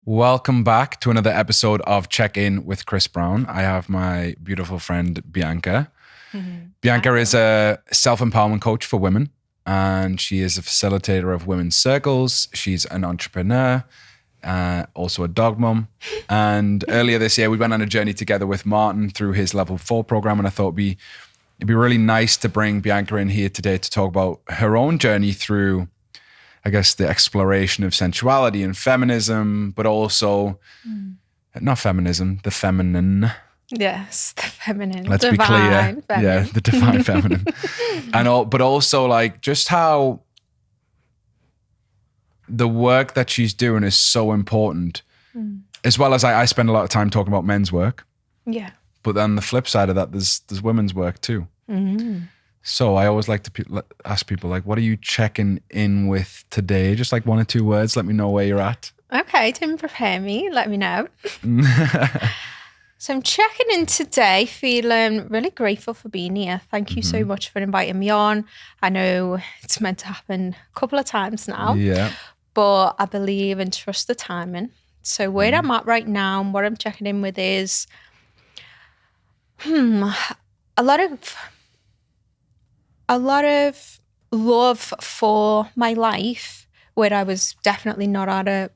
Welcome back to another episode of Check In with Chris Brown. I have my beautiful friend Bianca. Bianca is a self-empowerment coach for women, and she is a facilitator of women's circles. She's an entrepreneur, also a dog mum. And earlier this year, we went on a journey together with Martin through his level 4 program, and I thought it'd be really nice to bring Bianca in here today to talk about her own journey through, I guess, the exploration of sensuality and feminism, but also not feminism, the feminine. Yes, the feminine. Let's be clear. Feminine. Yeah, the divine feminine. But also like just how the work that she's doing is so important. As well as I spend a lot of time talking about men's work. Yeah. But then the flip side of that, there's women's work too. So I always like to ask people, like, what are you checking in with today? Just like 1 or 2 words. Let me know where you're at. Okay, didn't prepare me. Let me know. So I'm checking in today, feeling really grateful for being here. Thank you so much for inviting me on. I know it's meant to happen a couple of times now. Yeah. But I believe and trust the timing. So where I'm at right now and what I'm checking in with is a lot of love for my life, where I was definitely not at a,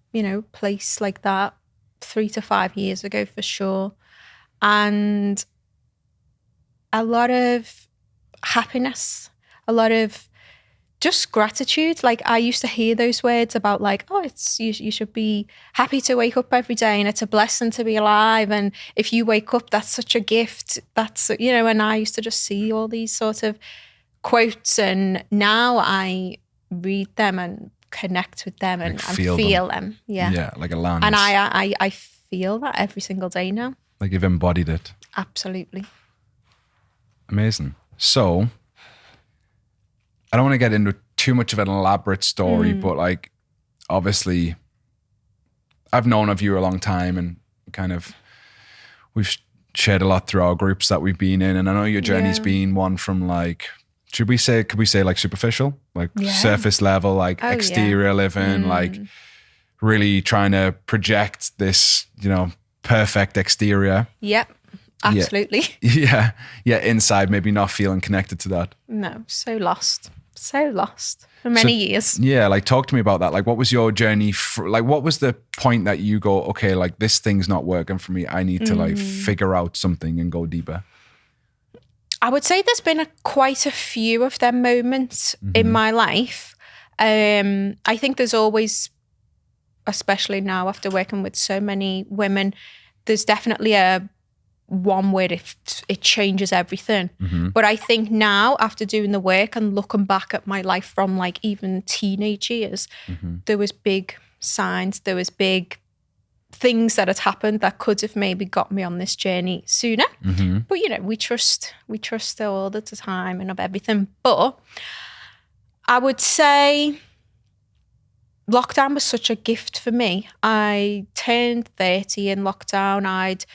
place like that 3 to 5 years ago for sure. And a lot of happiness, a lot of just gratitude. Like I used to hear those words about like, oh, you should be happy to wake up every day and it's a blessing to be alive. And if you wake up, that's such a gift. That's, and I used to just see all these sort of quotes, and now I read them and connect with them and feel them. Yeah, like a land. And I feel that every single day now. Like you've embodied it. Absolutely. Amazing. So I don't want to get into too much of an elaborate story, but like obviously I've known of you a long time, and kind of we've shared a lot through our groups that we've been in, and I know your journey's been one from like, could we say like superficial, like surface level, like exterior living, like really trying to project this, perfect exterior. Yep, absolutely. Yeah. Inside, maybe not feeling connected to that. No, so lost for many years. Yeah, like talk to me about that. Like, what was your journey? Like, what was the point that you go, okay, like this thing's not working for me. I need to like figure out something and go deeper. I would say there's been quite a few of them moments in my life. I think there's always, especially now after working with so many women, there's definitely one where it changes everything. But I think now, after doing the work and looking back at my life from like even teenage years, there was big signs, there was big things that had happened that could have maybe got me on this journey sooner. But we trust all the time and of everything. But I would say lockdown was such a gift for me. I turned 30 in lockdown. I'd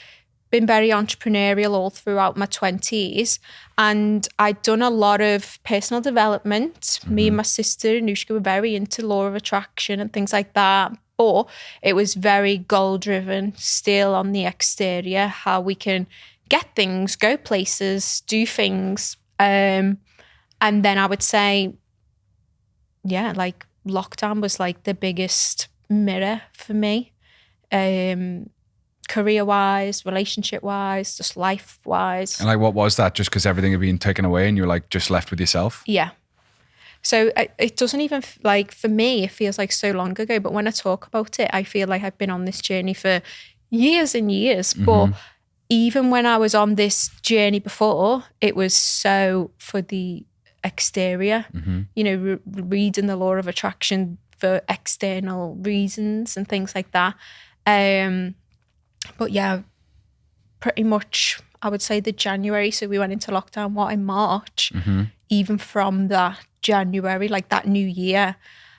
been very entrepreneurial all throughout my 20s, and I'd done a lot of personal development. Me and my sister Anushka were very into law of attraction and things like that. But it was very goal-driven, still on the exterior, how we can get things, go places, do things. And then I would say, like lockdown was like the biggest mirror for me, career-wise, relationship-wise, just life-wise. And like, what was that? Just because everything had been taken away and you're like just left with yourself? Yeah. So it doesn't even, like, for me, it feels like so long ago. But when I talk about it, I feel like I've been on this journey for years and years. But even when I was on this journey before, it was so for the exterior, reading the law of attraction for external reasons and things like that. But yeah, pretty much, I would say the January. So we went into lockdown, in March? Even from that January, like that new year,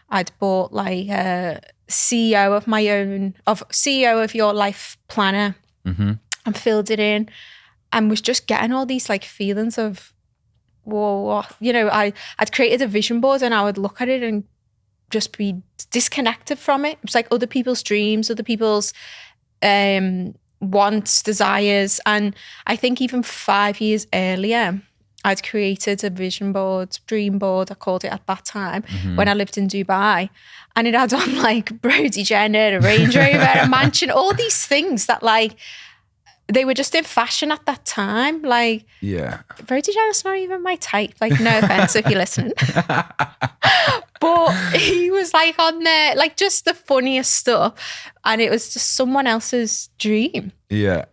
I'd bought like a CEO of Your Life Planner and filled it in, and was just getting all these like feelings of, whoa, I'd created a vision board, and I would look at it and just be disconnected from it. It was like other people's dreams, other people's wants, desires. And I think even 5 years earlier, I'd created a vision board, dream board, I called it at that time, when I lived in Dubai. And it had on like Brody Jenner, a Range Rover, a mansion, all these things that like, they were just in fashion at that time. Like, yeah, Brody Jenner's not even my type. Like, no offense if you're listening. But he was like on there, like just the funniest stuff. And it was just someone else's dream. Yeah.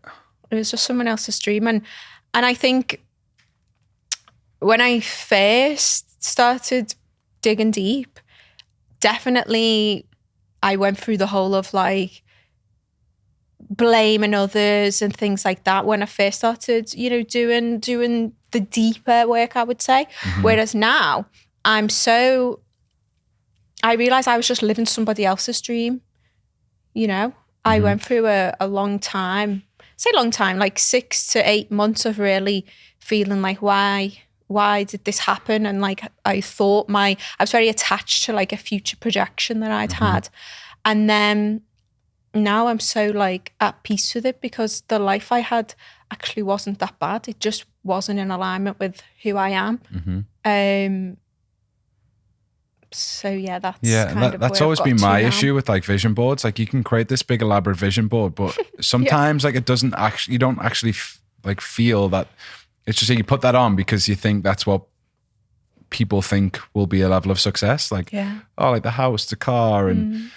It was just someone else's dream. And I think when I first started digging deep, definitely I went through the whole of like blaming others and things like that when I first started, you know, doing the deeper work, I would say. Whereas now I realized I was just living somebody else's dream. You know, I went through a long time, like 6 to 8 months of really feeling like, why did this happen? And like, I thought I was very attached to like a future projection that I'd had. And then now I'm so like at peace with it because the life I had actually wasn't that bad. It just wasn't in alignment with who I am. So yeah, that's always been my issue with like vision boards. Like you can create this big elaborate vision board, but sometimes like it doesn't actually, you don't actually like feel that. It's just that you put that on because you think that's what people think will be a level of success. Like, like the house, the car, and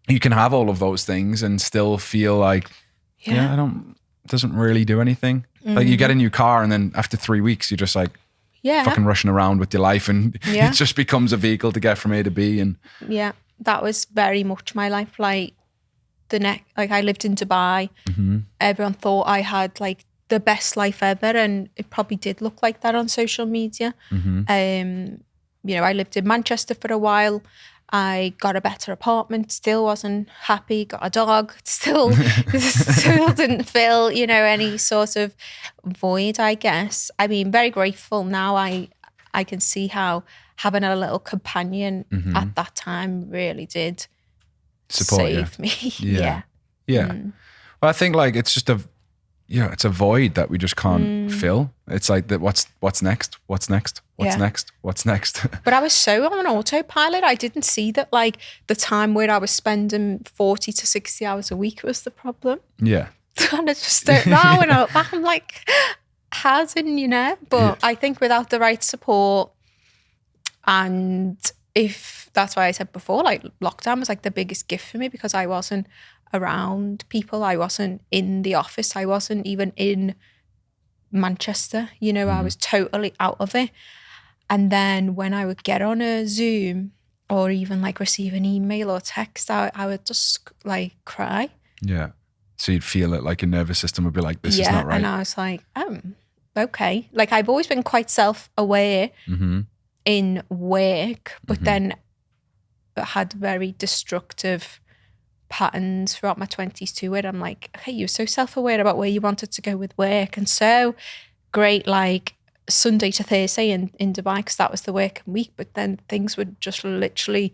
you can have all of those things and still feel like, it doesn't really do anything. Like you get a new car and then after 3 weeks, you're just like, fucking rushing around with your life and it just becomes a vehicle to get from A to B. And that was very much my life. Like I lived in Dubai. Everyone thought I had like the best life ever, and it probably did look like that on social media. You know, I lived in Manchester for a while. I got a better apartment, still wasn't happy, got a dog, still didn't fill, you know, any sort of void, I guess. I mean, very grateful now. I can see how having a little companion at that time really did save me. Yeah. Well, I think like it's just it's a void that we just can't fill. It's like that. What's next? What's next? What's next? What's next? But I was so on autopilot. I didn't see that like the time where I was spending 40 to 60 hours a week was the problem. Yeah. And I just don't know. And I look back, I'm like, hasn't, you know? But I think without the right support, and if that's why I said before, like lockdown was like the biggest gift for me because I wasn't around people. I wasn't in the office. I wasn't even in Manchester. You know, I was totally out of it. And then when I would get on a Zoom or even like receive an email or text, I would just like cry. Yeah. So you'd feel it like your nervous system would be like, this is not right. And I was like, okay. Like I've always been quite self-aware in work, but then had very destructive patterns throughout my 20s too, where I'm like, okay, you're so self-aware about where you wanted to go with work, and so great like Sunday to Thursday in Dubai because that was the working week, but then things would just literally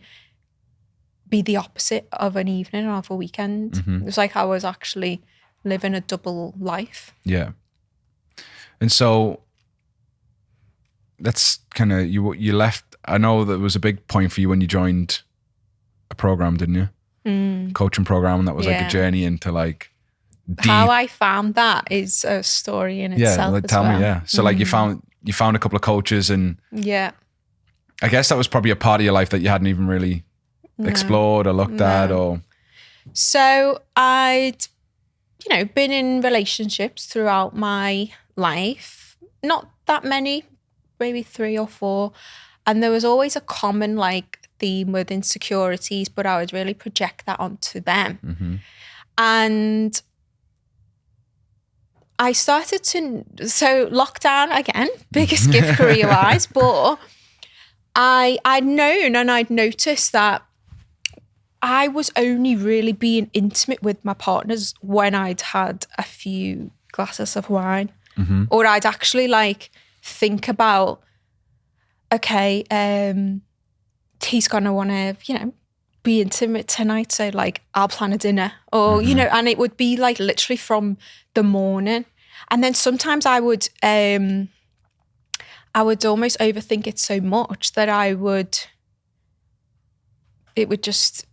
be the opposite of an evening or of a weekend. It was like I was actually living a double life. Yeah. And so that's kind of you left. I know that was a big point for you when you joined a program, didn't you? Coaching program, and that was like a journey into like deep. How I found that is a story in itself. Like, tell me. So like you found a couple of coaches, and I guess that was probably a part of your life that you hadn't even really explored or looked at. Or so I'd been in relationships throughout my life, not that many, maybe 3 or 4, and there was always a common like theme with insecurities, but I would really project that onto them. And I started so lockdown again, biggest gift career-wise, but I'd known and I'd noticed that I was only really being intimate with my partners when I'd had a few glasses of wine, or I'd actually like think about, okay, he's going to want to, be intimate tonight. So like, I'll plan a dinner or, and it would be like literally from the morning. And then sometimes I would almost overthink it so much that it would just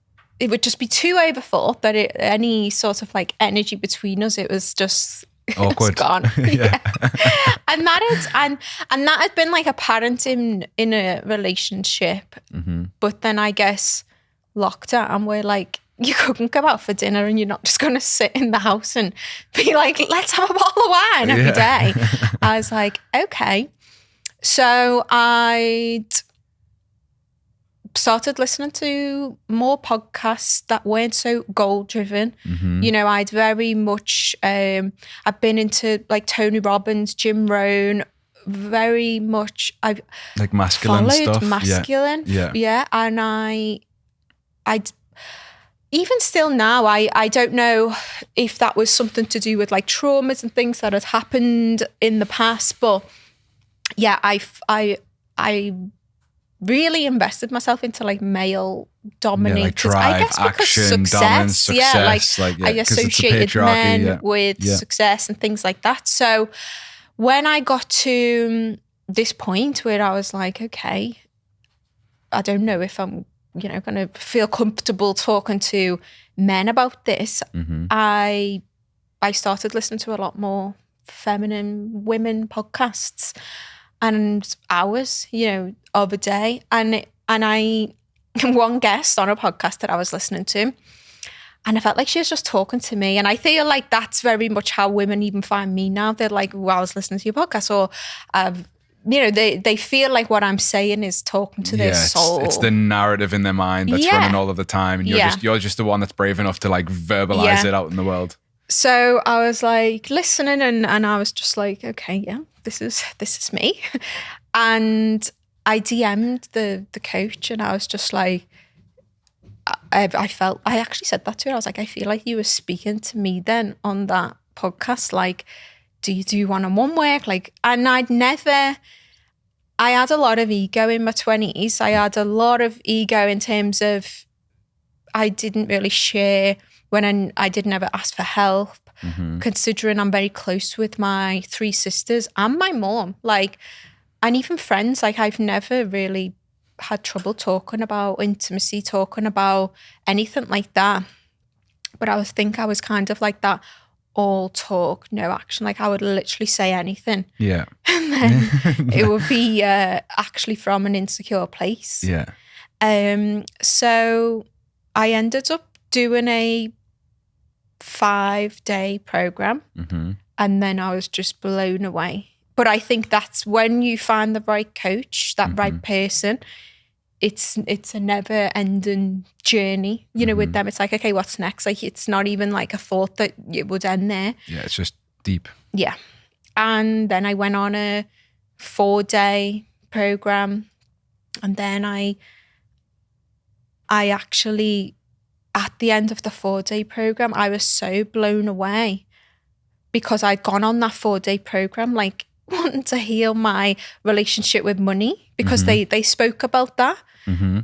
be too overthought that any sort of like energy between us, it was just awkward. It's gone. Yeah. And that had been like apparent in a relationship. But then I guess lockdown, where like you couldn't go out for dinner and you're not just going to sit in the house and be like, let's have a bottle of wine every day. I was like, okay. So I'd started listening to more podcasts that weren't so goal driven. I'd very much, I've been into like Tony Robbins, Jim Rohn, very much. I've like masculine stuff. Masculine. Yeah. And I'd even still now, I don't know if that was something to do with like traumas and things that had happened in the past, but yeah, I really invested myself into like male dominated. Like drive, I guess because action, dominance, success. I associated men with success and things like that. So when I got to this point where I was like, okay, I don't know if I'm going to feel comfortable talking to men about this. I started listening to a lot more feminine women podcasts and hours, of a day. And I, one guest on a podcast that I was listening to, and I felt like she was just talking to me. And I feel like that's very much how women even find me now. They're like, well, I was listening to your podcast, or they feel like what I'm saying is talking to their soul. It's the narrative in their mind that's running all of the time. And you're just the one that's brave enough to like verbalize it out in the world. So I was like listening and I was just like, okay, yeah, this is me. And I DM'd the coach and I was just like, I actually said that to her. I was like, I feel like you were speaking to me then on that podcast. Like, do you do one-on-one work? Like, and I had a lot of ego in my 20s. I had a lot of ego in terms of I didn't really share when I didn't ever ask for help, considering I'm very close with my 3 sisters and my mom. Like, and even friends, like I've never really had trouble talking about intimacy, talking about anything like that. But I think I was kind of like that all talk, no action. Like I would literally say anything. Yeah. And then it would be actually from an insecure place. Yeah. So I ended up doing a 5-day program and then I was just blown away. But I think that's when you find the right coach, that right person, it's a never ending journey, with them. It's like, okay, what's next? Like, it's not even like a thought that it would end there. Yeah, it's just deep. Yeah. And then I went on a 4-day program. And then I actually, at the end of the 4-day program, I was so blown away because I'd gone on that 4-day program, like wanting to heal my relationship with money because they spoke about that.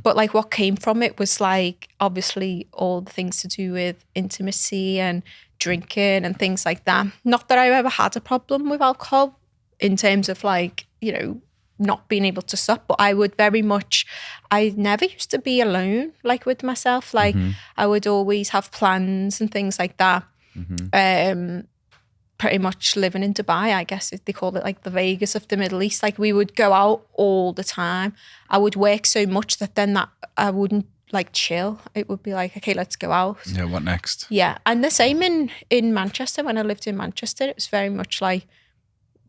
But like what came from it was like obviously all the things to do with intimacy and drinking and things like that. Not that I've ever had a problem with alcohol in terms of like, not being able to stop, but I would very much, I never used to be alone like with myself. Like I would always have plans and things like that. Pretty much living in Dubai, I guess they call it like the Vegas of the Middle East. Like we would go out all the time. I would work so much that then that I wouldn't like chill. It would be like, okay, let's go out. Yeah, what next? Yeah. And the same in Manchester. When I lived in Manchester, it was very much like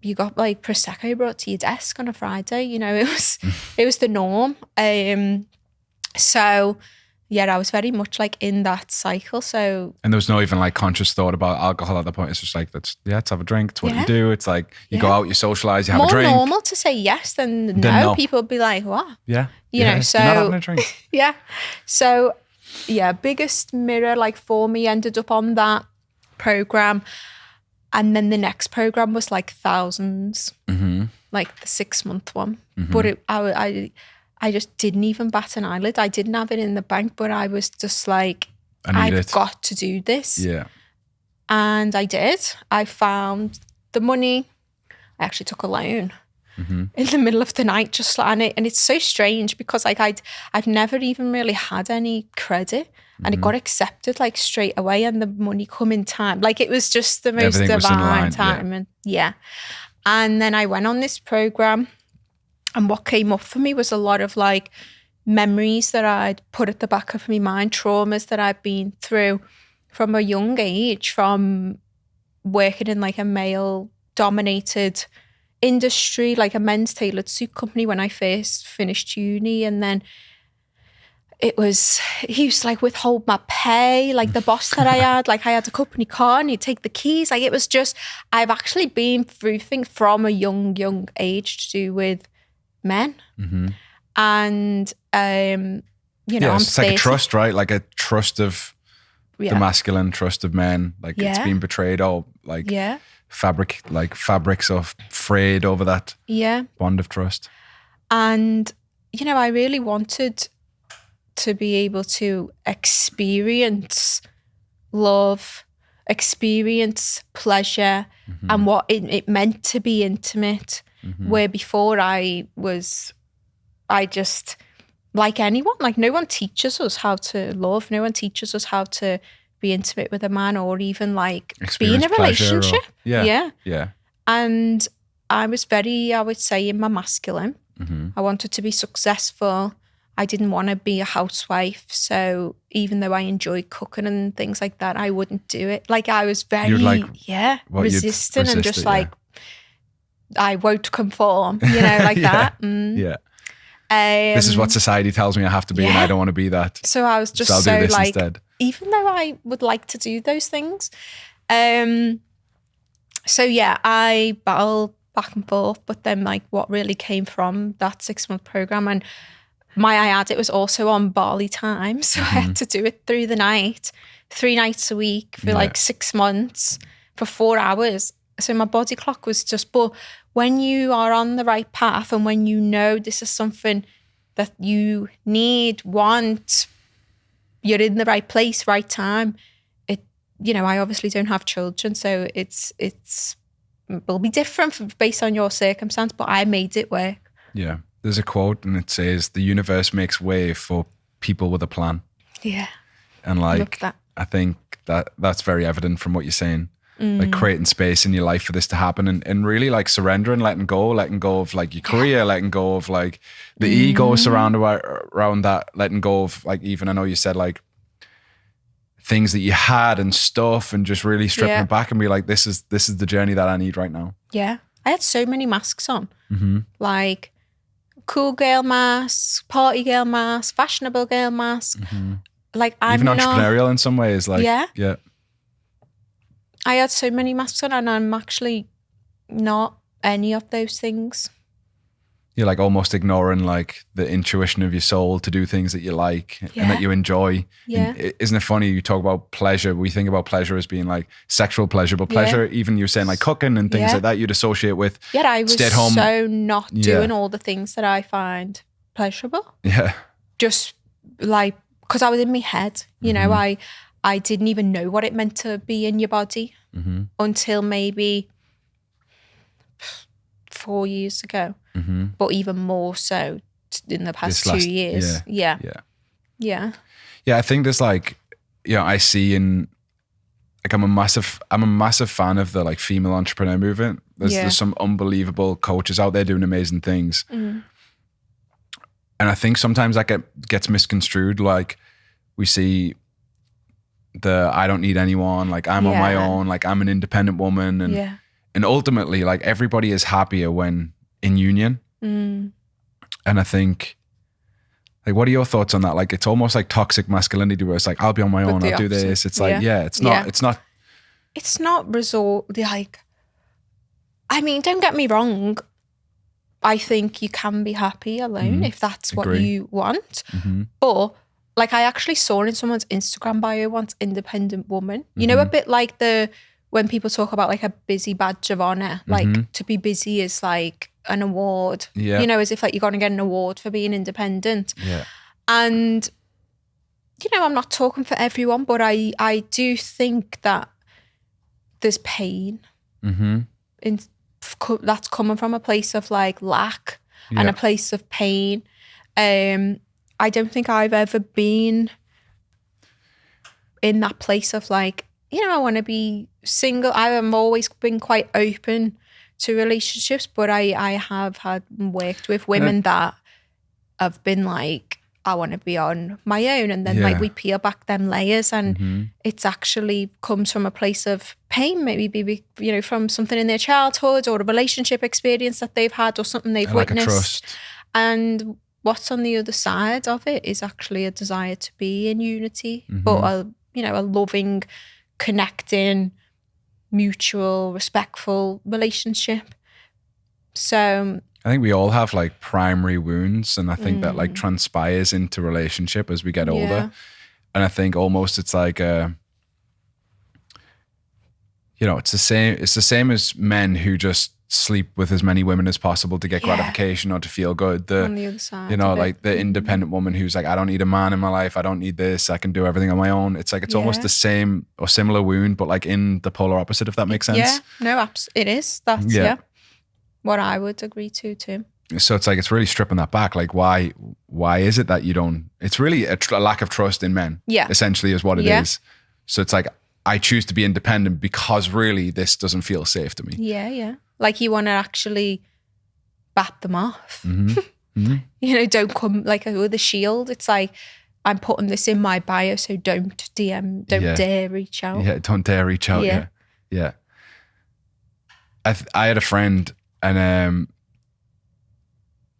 you got like Prosecco brought to your desk on a Friday. It was the norm. So yeah, I was very much like in that cycle. So, and there was no even like conscious thought about alcohol at that point. It's just like, let's have a drink. It's what you do. It's like you go out, you socialize, you have a drink. More normal to say yes than no. People would be like, what? Yeah. So you're not having a drink. Yeah. So yeah, biggest mirror like for me ended up on that program. And then the next program was like thousands, like the 6-month one. But I just didn't even bat an eyelid. I didn't have it in the bank, but I was just like, I've got to do this. Yeah. And I did. I found the money. I actually took a loan in the middle of the night, and it's so strange because like I've never even really had any credit, and it got accepted like straight away, and the money come in time. Like it was just the most divine time, and And then I went on this program, and what came up for me was a lot of like memories that I'd put at the back of my mind, traumas that I'd been through from a young age, from working in like a male-dominated industry, like a men's tailored suit company when I first finished uni. And then he used to like withhold my pay, like the boss that I had, like I had a company car and he'd take the keys. Like it was just, I've actually been through things from a young age to do with men. And, you know, it's like a trust, right? Like a trust of the masculine, trust of men. Like it's been betrayed, all like fabrics are frayed over that bond of trust. And, you know, I really wanted to be able to experience love, experience pleasure, and what it meant to be intimate. Where before I just, like anyone, like no one teaches us how to love. No one teaches us how to be intimate with a man, or even like be in a relationship. And I was very, I would say, in my masculine. I wanted to be successful. I didn't want to be a housewife. So even though I enjoyed cooking and things like that, I wouldn't do it. Like I was very, resistant and just like, I won't conform, you know, like that. This is what society tells me I have to be, and I don't want to be that. So I was just so like, instead. Even though I would like to do those things. So yeah, I battled back and forth, but then like what really came from that 6-month program, and it was also on Bali time. So I had to do it through the night, 3 nights a week for like 6 months for 4 hours. So my body clock was just, but when you are on the right path and when you know this is something that you need, want, you're in the right place, right time. You know, I obviously don't have children, so it will be different based on your circumstance, but I made it work. Yeah. There's a quote and it says, the universe makes way for people with a plan. Yeah. And like, I think that's very evident from what you're saying. Like creating space in your life for this to happen, and really like surrendering, letting go of like your career, letting go of like the ego surrounded around that, letting go of like, even I know you said like things that you had and stuff, and just really stripping it back and be like, this is the journey that I need right now. Yeah. I had so many masks on, like cool girl mask, party girl mask, fashionable girl mask. Like I'm even entrepreneurial in some ways, like I had so many masks on, and I'm actually not any of those things. You're like almost ignoring like the intuition of your soul to do things that you like and that you enjoy. Yeah. And isn't it funny? You talk about pleasure. We think about pleasure as being like sexual pleasure, but pleasure, even you're saying like cooking and things like that, you'd associate with I was stay at home. So not doing all the things that I find pleasurable. Yeah. Just like, because I was in my head, you know, I didn't even know what it meant to be in your body until maybe 4 years ago, but even more so in the past 2 years. Yeah. I think there's like, you know, I see in like, I'm a massive fan of the like female entrepreneur movement. There's some unbelievable coaches out there doing amazing things. And I think sometimes that gets misconstrued. Like we see I don't need anyone, like I'm on my own, like I'm an independent woman, and ultimately like everybody is happier when in union. And I think, like, what are your thoughts on that? Like it's almost like toxic masculinity where it's like, I'll be on my own, I'll do this. It's like, it's not resort. Like, I mean, don't get me wrong, I think you can be happy alone if that's what you want, but like I actually saw in someone's Instagram bio once, independent woman. You know, a bit like the when people talk about like a busy badge of honor, like to be busy is like an award, you know, as if like you're going to get an award for being independent. Yeah. And, you know, I'm not talking for everyone, but I do think that there's pain that's coming from a place of like lack and a place of pain. I don't think I've ever been in that place of like, you know, I want to be single. I've always been quite open to relationships, but I have had worked with women that have been like, I want to be on my own. And then like we peel back them layers and it's actually comes from a place of pain, maybe, you know, from something in their childhood or a relationship experience that they've had or something they've witnessed. Trust. And what's on the other side of it is actually a desire to be in unity, but a loving, connecting, mutual, respectful relationship. So I think we all have like primary wounds, and I think that like transpires into relationship as we get older. And I think almost it's like it's the same as men who just sleep with as many women as possible to get gratification or to feel good. On the other side, you know, like the independent woman who's like, I don't need a man in my life. I don't need this. I can do everything on my own. It's like, it's almost the same or similar wound, but like in the polar opposite, if that makes sense. Yeah, no, it is. That's what I would agree to too. So it's like, it's really stripping that back. Like, why is it that you don't, it's really a lack of trust in men. Yeah. Essentially is what it is. So it's like, I choose to be independent because really this doesn't feel safe to me. Yeah, yeah. Like you want to actually bat them off. You know, don't come like with a shield. It's like, I'm putting this in my bio, so don't DM, don't dare reach out. Yeah, don't dare reach out. Yeah. I had a friend, and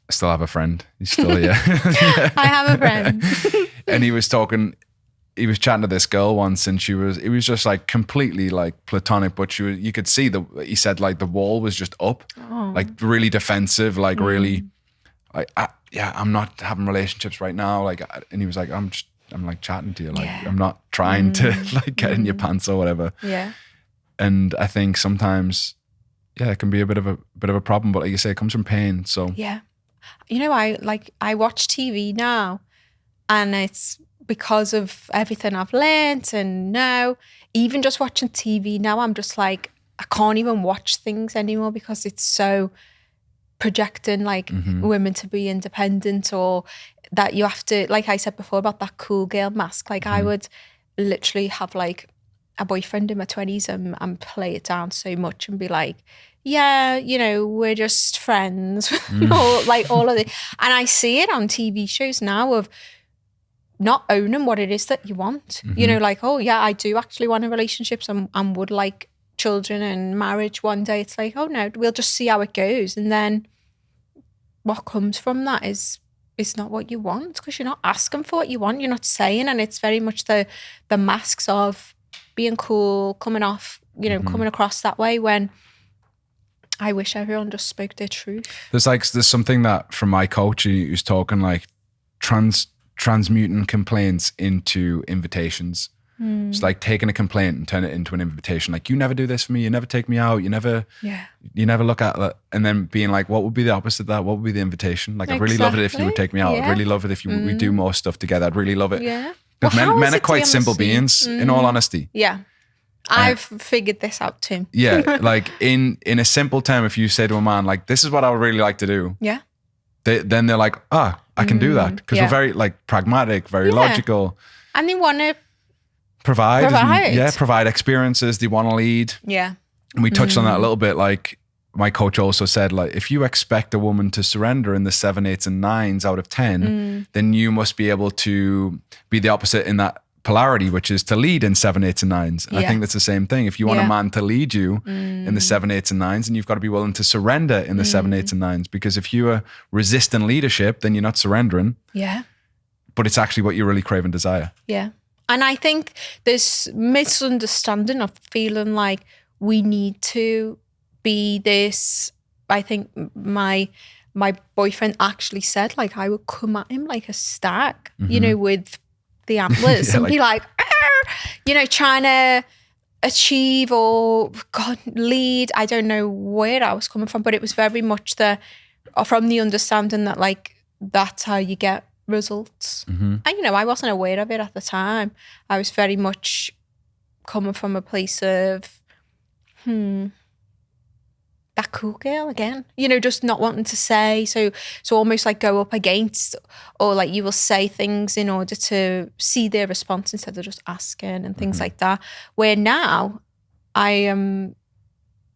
I still have a friend. He's still here. I have a friend. And he was chatting to this girl once, and it was just like completely like platonic, but you could see he said like the wall was just up, like really defensive, like really like, I'm not having relationships right now. Like, and he was like, I'm like chatting to you. Like, I'm not trying to like get in your pants or whatever. Yeah. And I think sometimes, it can be a bit of a problem, but like you say, it comes from pain. So yeah, you know, I watch TV now, and it's because of everything I've learned, and now even just watching TV now, I'm just like, I can't even watch things anymore because it's so projecting like women to be independent, or that you have to, like I said before about that cool girl mask. Like I would literally have like a boyfriend in my 20s and play it down so much and be like, yeah, you know, we're just friends, or like all of it. And I see it on TV shows now of not owning what it is that you want. You know, like, oh yeah, I do actually want a relationship and would like children and marriage one day. It's like, oh no, we'll just see how it goes. And then what comes from that is not what you want, because you're not asking for what you want. You're not saying, and it's very much the masks of being cool, coming off, you know, coming across that way, when I wish everyone just spoke their truth. There's something that from my coach who's talking like transmuting complaints into invitations. It's like taking a complaint and turn it into an invitation. Like, you never do this for me. You never take me out. You never look at that. And then being like, what would be the opposite of that? What would be the invitation? Like, I'd really love it if you would take me out. I'd really love it if we do more stuff together. I'd really love it. Yeah. Because men are quite simple beings, in all honesty. Yeah. I've figured this out too. Yeah. Like in a simple term, if you say to a man, like, this is what I would really like to do. Yeah. Then they're like, I can do that. Because we're very like pragmatic, very logical. And they want to provide experiences. They want to lead. Yeah. And we touched on that a little bit. Like, my coach also said, like, if you expect a woman to surrender in the 7, 8s, and 9s out of 10, then you must be able to be the opposite in that polarity, which is to lead in 7, 8s, and 9s. And I think that's the same thing. If you want a man to lead you in the 7, 8s, and 9s, then you've got to be willing to surrender in the 7, 8s, and 9s. Because if you are resisting leadership, then you're not surrendering. Yeah. But it's actually what you really crave and desire. Yeah. And I think this misunderstanding of feeling like we need to be this. I think my boyfriend actually said, like, I would come at him like a stag, you know, with the antlers and be like, you know, trying to achieve or lead. I don't know where I was coming from, but it was very much from the understanding that like that's how you get results. And I wasn't aware of it at the time. I was very much coming from a place of that cool girl again, just not wanting to say, so almost like go up against, or like you will say things in order to see their response instead of just asking and things like that, where now I am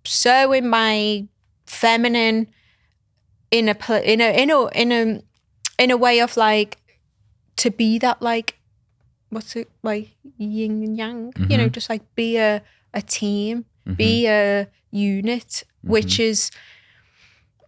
so in my feminine in a way of like to be that like, what's it like, yin and yang, just like be a team, be a unit, which is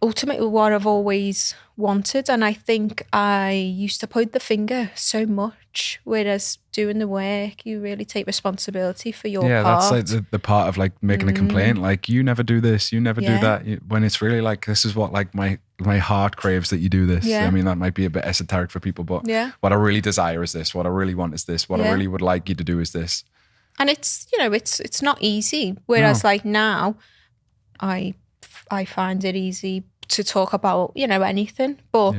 ultimately what I've always wanted. And I think I used to point the finger so much, whereas doing the work, you really take responsibility for your part. Yeah, that's like the part of like making a complaint, like you never do this, you never do that, when it's really like, this is what like my heart craves that you do this. I mean, that might be a bit esoteric for people, but what I really desire is this, what I really want is this, what I really would like you to do is this. And it's, it's not easy. Whereas like now I find it easy to talk about, anything. But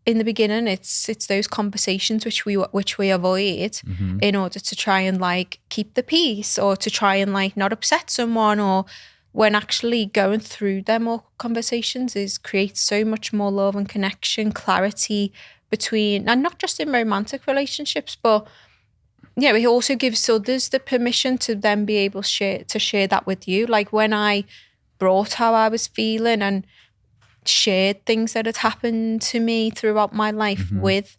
in the beginning, it's those conversations which we avoid in order to try and like keep the peace, or to try and like not upset someone, or when actually going through them all conversations creates so much more love and connection, clarity between, and not just in romantic relationships, but it also gives others the permission to then be able to share that with you. Like when I brought how I was feeling and shared things that had happened to me throughout my life with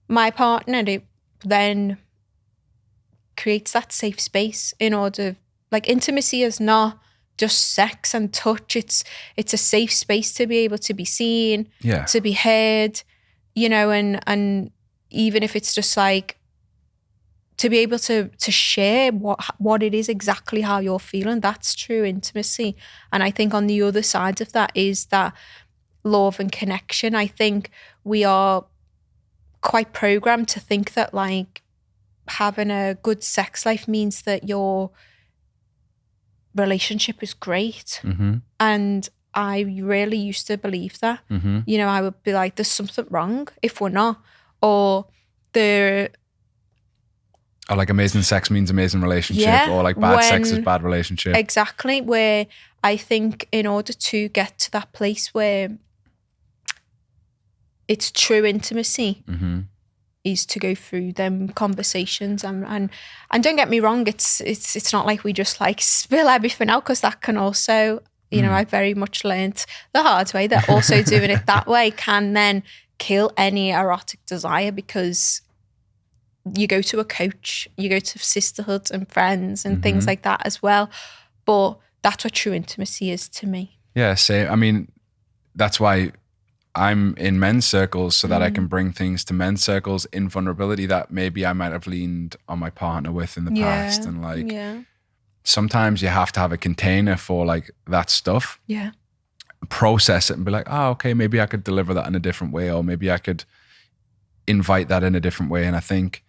my partner, it then creates that safe space in order, like intimacy is not just sex and touch. It's a safe space to be able to be seen, to be heard, and even if it's just like, to be able to share what it is exactly how you're feeling, that's true intimacy. And I think on the other side of that is that love and connection. I think we are quite programmed to think that like having a good sex life means that your relationship is great. And I really used to believe that. I would be like, there's something wrong if we're not, or or like amazing sex means amazing relationship, or like bad sex is bad relationship. Exactly, where I think in order to get to that place where it's true intimacy is to go through them conversations, and don't get me wrong, it's not like we just like spill everything out, because that can also, I very much learned the hard way that also doing it that way can then kill any erotic desire, because you go to a coach, you go to sisterhood and friends and things like that as well. But that's what true intimacy is to me. Yeah, I mean, that's why I'm in men's circles, so that I can bring things to men's circles in vulnerability that maybe I might have leaned on my partner with in the past. And like, sometimes you have to have a container for like that stuff. Process it and be like, oh, okay, maybe I could deliver that in a different way, or maybe I could invite that in a different way. And I think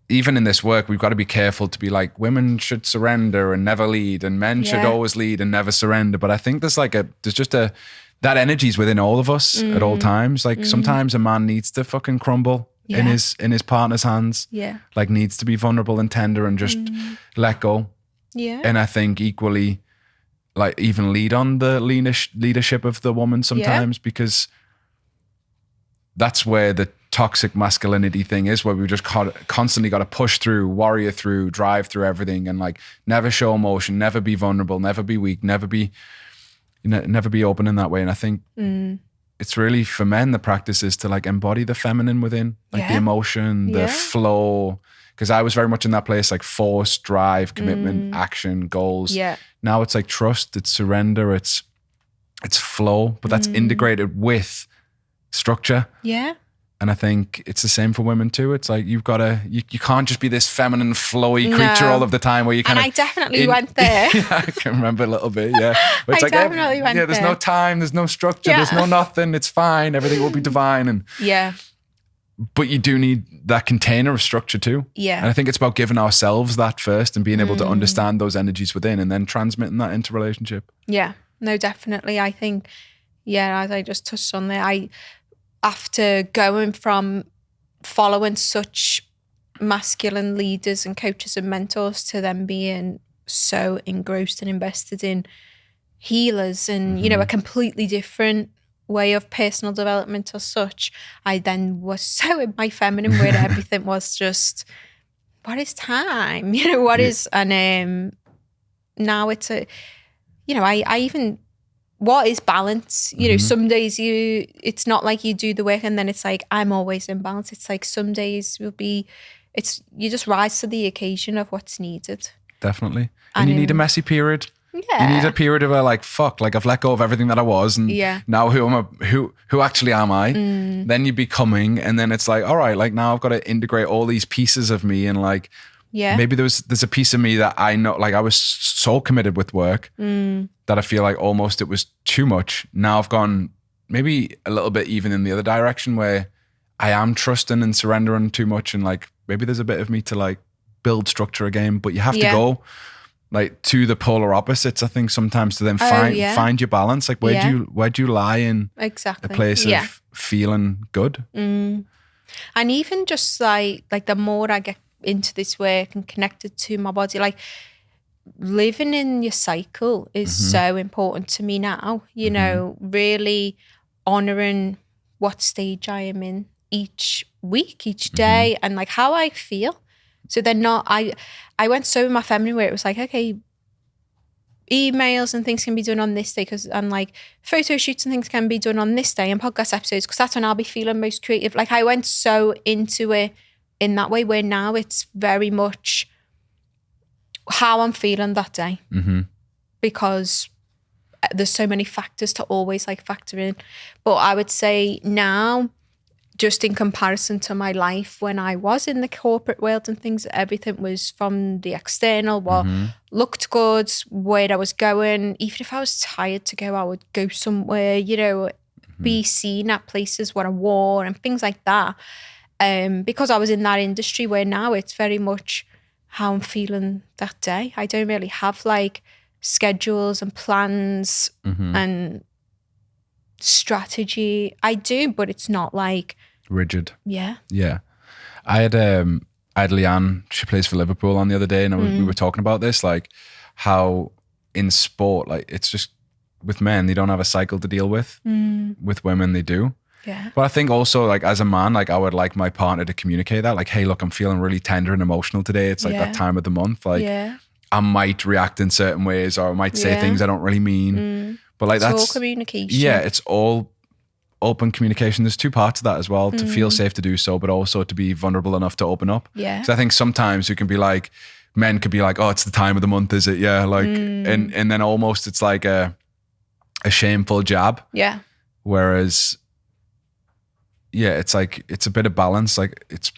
even in this work, we've got to be careful to be like, women should surrender and never lead, and men should always lead and never surrender. But I think there's just that energy's within all of us at all times. Like sometimes a man needs to fucking crumble in his partner's hands. Like needs to be vulnerable and tender and just let go. And I think equally, like even lead on the leadership of the woman sometimes, because that's where the toxic masculinity thing is, where we just constantly got to push through, warrior through, drive through everything, and like never show emotion, never be vulnerable, never be weak, never be open in that way. And I think it's really for men, the practice is to like embody the feminine within, like the emotion, the flow. Because I was very much in that place, like force, drive, commitment, action, goals. Now it's like trust, it's surrender, it's flow, but that's integrated with structure. And I think it's the same for women too. It's like you can't just be this feminine, flowy creature all of the time where you kind of... And I definitely went there. I can remember a little bit, But it's like, definitely went there. There's no time, there's no structure, there's no nothing, it's fine, everything will be divine. And but you do need that container of structure too. Yeah. And I think it's about giving ourselves that first and being able to understand those energies within and then transmitting that into relationship. Yeah, no, definitely. I think, yeah, as I just touched on there, after going from following such masculine leaders and coaches and mentors to them being so engrossed and invested in healers and, you know, a completely different way of personal development as such, I then was so in my feminine where everything was just, what is time? You know, what is, and now it's a, you know, I even, what is balance? You know, some days it's not like you do the work and then it's like, I'm always in balance. It's like some days will be, you just rise to the occasion of what's needed. Definitely. And you need a messy period. Yeah. You need a period of like, fuck, like I've let go of everything that I was and now who actually am I? Then you're becoming, and then it's like, all right, like now I've got to integrate all these pieces of me and like, maybe there's a piece of me that I know, like I was so committed with work that I feel like almost it was too much. Now I've gone maybe a little bit even in the other direction where I am trusting and surrendering too much, and like maybe there's a bit of me to like build structure again, but you have to go like to the polar opposites, I think, sometimes to then find your balance. Like where do you lie in a place of feeling good? And even just like the more I get into this work and connected to my body, like living in your cycle is so important to me now. You know, really honoring what stage I am in each week, each day, and like how I feel. So they're not, I went so in my feminine where it was like, okay, emails and things can be done on this day and like photo shoots and things can be done on this day and podcast episodes because that's when I'll be feeling most creative. Like I went so into it in that way where now it's very much how I'm feeling that day because there's so many factors to always like factor in. But I would say now, just in comparison to my life when I was in the corporate world and things, everything was from the external, what looked good, where I was going. Even if I was tired to go, I would go somewhere, you know, be seen at places what I wore and things like that. Because I was in that industry where now it's very much how I'm feeling that day. I don't really have like schedules and plans and strategy. I do, but it's not like rigid. Yeah. I had Leanne, she plays for Liverpool, on the other day, and we were talking about this, like how in sport, like it's just with men, they don't have a cycle to deal with. With women, they do. Yeah. But I think also like as a man, like I would like my partner to communicate that, like, hey, look, I'm feeling really tender and emotional today. It's like that time of the month. Like I might react in certain ways or I might say things I don't really mean. But like that's all communication. Yeah, it's all open communication. There's two parts of that as well, to feel safe to do so, but also to be vulnerable enough to open up. Yeah. So I think sometimes you can be like, men could be like, oh, it's the time of the month, is it? Yeah. Like, and then almost it's like a shameful jab. Yeah. Whereas, yeah, it's like, it's a bit of balance. Like it's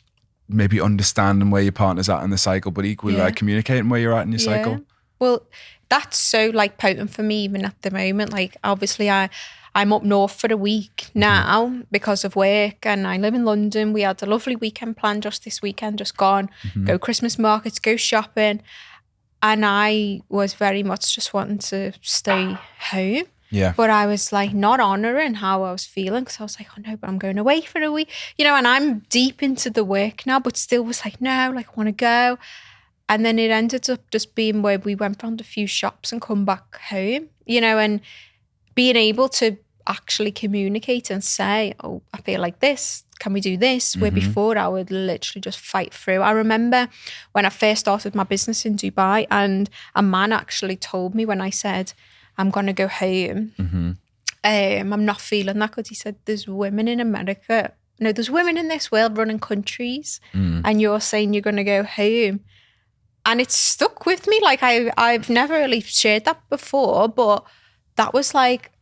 maybe understanding where your partner's at in the cycle, but equally like communicating where you're at in your cycle. Well, that's so like potent for me even at the moment. Like obviously I'm up north for a week now because of work and I live in London. We had a lovely weekend planned just this weekend, just gone, go Christmas markets, go shopping. And I was very much just wanting to stay home. Yeah. But I was like not honouring how I was feeling because I was like, oh no, but I'm going away for a week. You know, and I'm deep into the work now, but still was like, no, like I want to go. And then it ended up just being where we went round a few shops and come back home, you know, and being able to actually communicate and say, oh, I feel like this, can we do this? Where before I would literally just fight through. I remember when I first started my business in Dubai and a man actually told me when I said, I'm going to go home, I'm not feeling that good. He said, there's women in America, no, there's women in this world running countries and you're saying you're going to go home. And it stuck with me. Like I've never really shared that before, but that was like,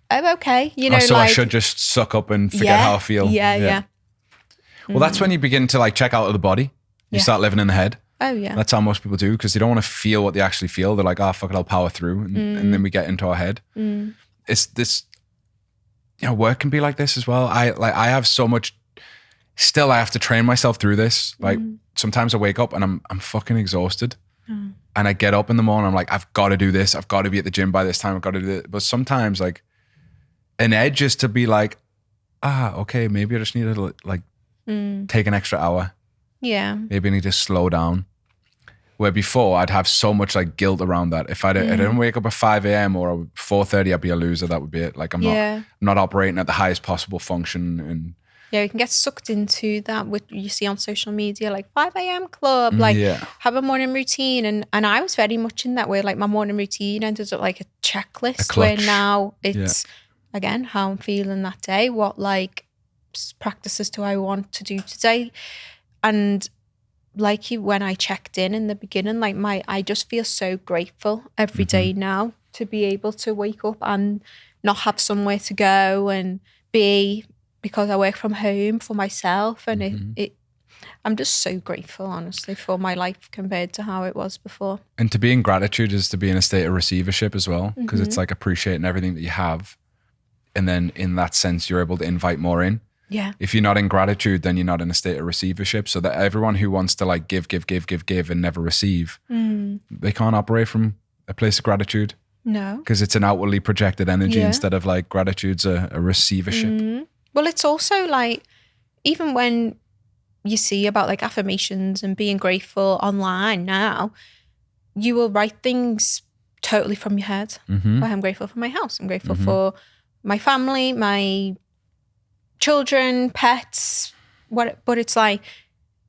oh, okay. You know, so like, I should just suck up and forget how I feel. Yeah. Well, that's when you begin to like check out of the body. You start living in the head. Oh, yeah. That's how most people do because they don't want to feel what they actually feel. They're like, oh, fuck it, I'll power through. And then we get into our head. It's this, you know, work can be like this as well. I have so much still I have to train myself through this. Like sometimes I wake up and I'm fucking exhausted. And I get up in the morning, I'm like, I've got to do this. I've got to be at the gym by this time. I've got to do it. But sometimes like an edge is to be like, okay, maybe I just need to like take an extra hour. Yeah. Maybe I need to slow down. Where before I'd have so much like guilt around that. If I didn't wake up at 5 a.m. or 4:30, I'd be a loser. That would be it. Like I'm not operating at the highest possible function. And yeah, you can get sucked into that with you see on social media, like 5 a.m. club, like have a morning routine. And I was very much in that way. Like my morning routine ended up like a checklist where now it's again how I'm feeling that day. What like practices do I want to do today? And like when I checked in the beginning, like I just feel so grateful every day now to be able to wake up and not have somewhere to go and be, because I work from home for myself, and I'm just so grateful, honestly, for my life compared to how it was before. And to be in gratitude is to be in a state of receivership as well, because it's like appreciating everything that you have. And then in that sense, you're able to invite more in. Yeah. If you're not in gratitude, then you're not in a state of receivership. So that everyone who wants to like give and never receive, they can't operate from a place of gratitude. No. Because it's an outwardly projected energy instead of like gratitude's a receivership. Well, it's also like, even when you see about like affirmations and being grateful online now, you will write things totally from your head. Like, I'm grateful for my house. I'm grateful for my family, my children, pets, but it's like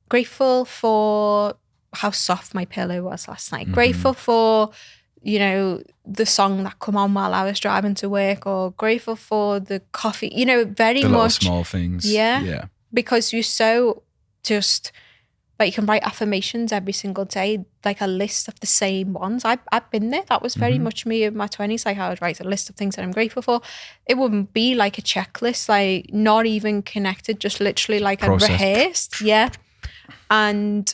grateful for how soft my pillow was last night. Grateful for, you know, the song that come on while I was driving to work, or grateful for the coffee, you know, very the much. Little small things. Yeah. Because you're so just, like, you can write affirmations every single day, like a list of the same ones. I've been there. That was very much me in my 20s. Like I would write a list of things that I'm grateful for. It wouldn't be like a checklist, like not even connected, just literally like a rehearsed. Yeah. And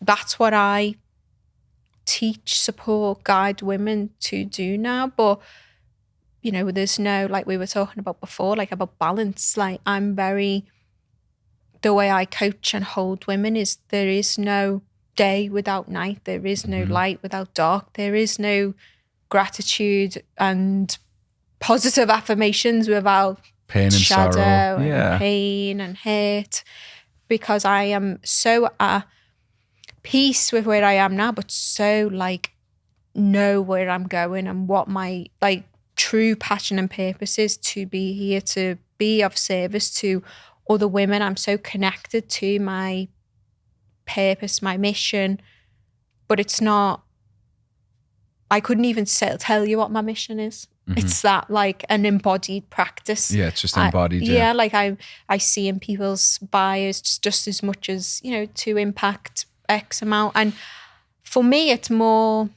that's what I teach, support, guide women to do now. But, you know, there's no, like we were talking about before, like about balance. Like I'm very, the way I coach and hold women is there is no day without night. There is no light without dark. There is no gratitude and positive affirmations without pain and shadow sorrow. And pain and hate. Because I am so at peace with where I am now, but so like know where I'm going and what my like true passion and purpose is, to be here, to be of service to other women. I'm so connected to my purpose, my mission, but it's not, I couldn't even tell you what my mission is. It's that like an embodied practice. Yeah, it's just embodied. Like I see in people's bios just as much as, you know, to impact X amount. And for me, it's more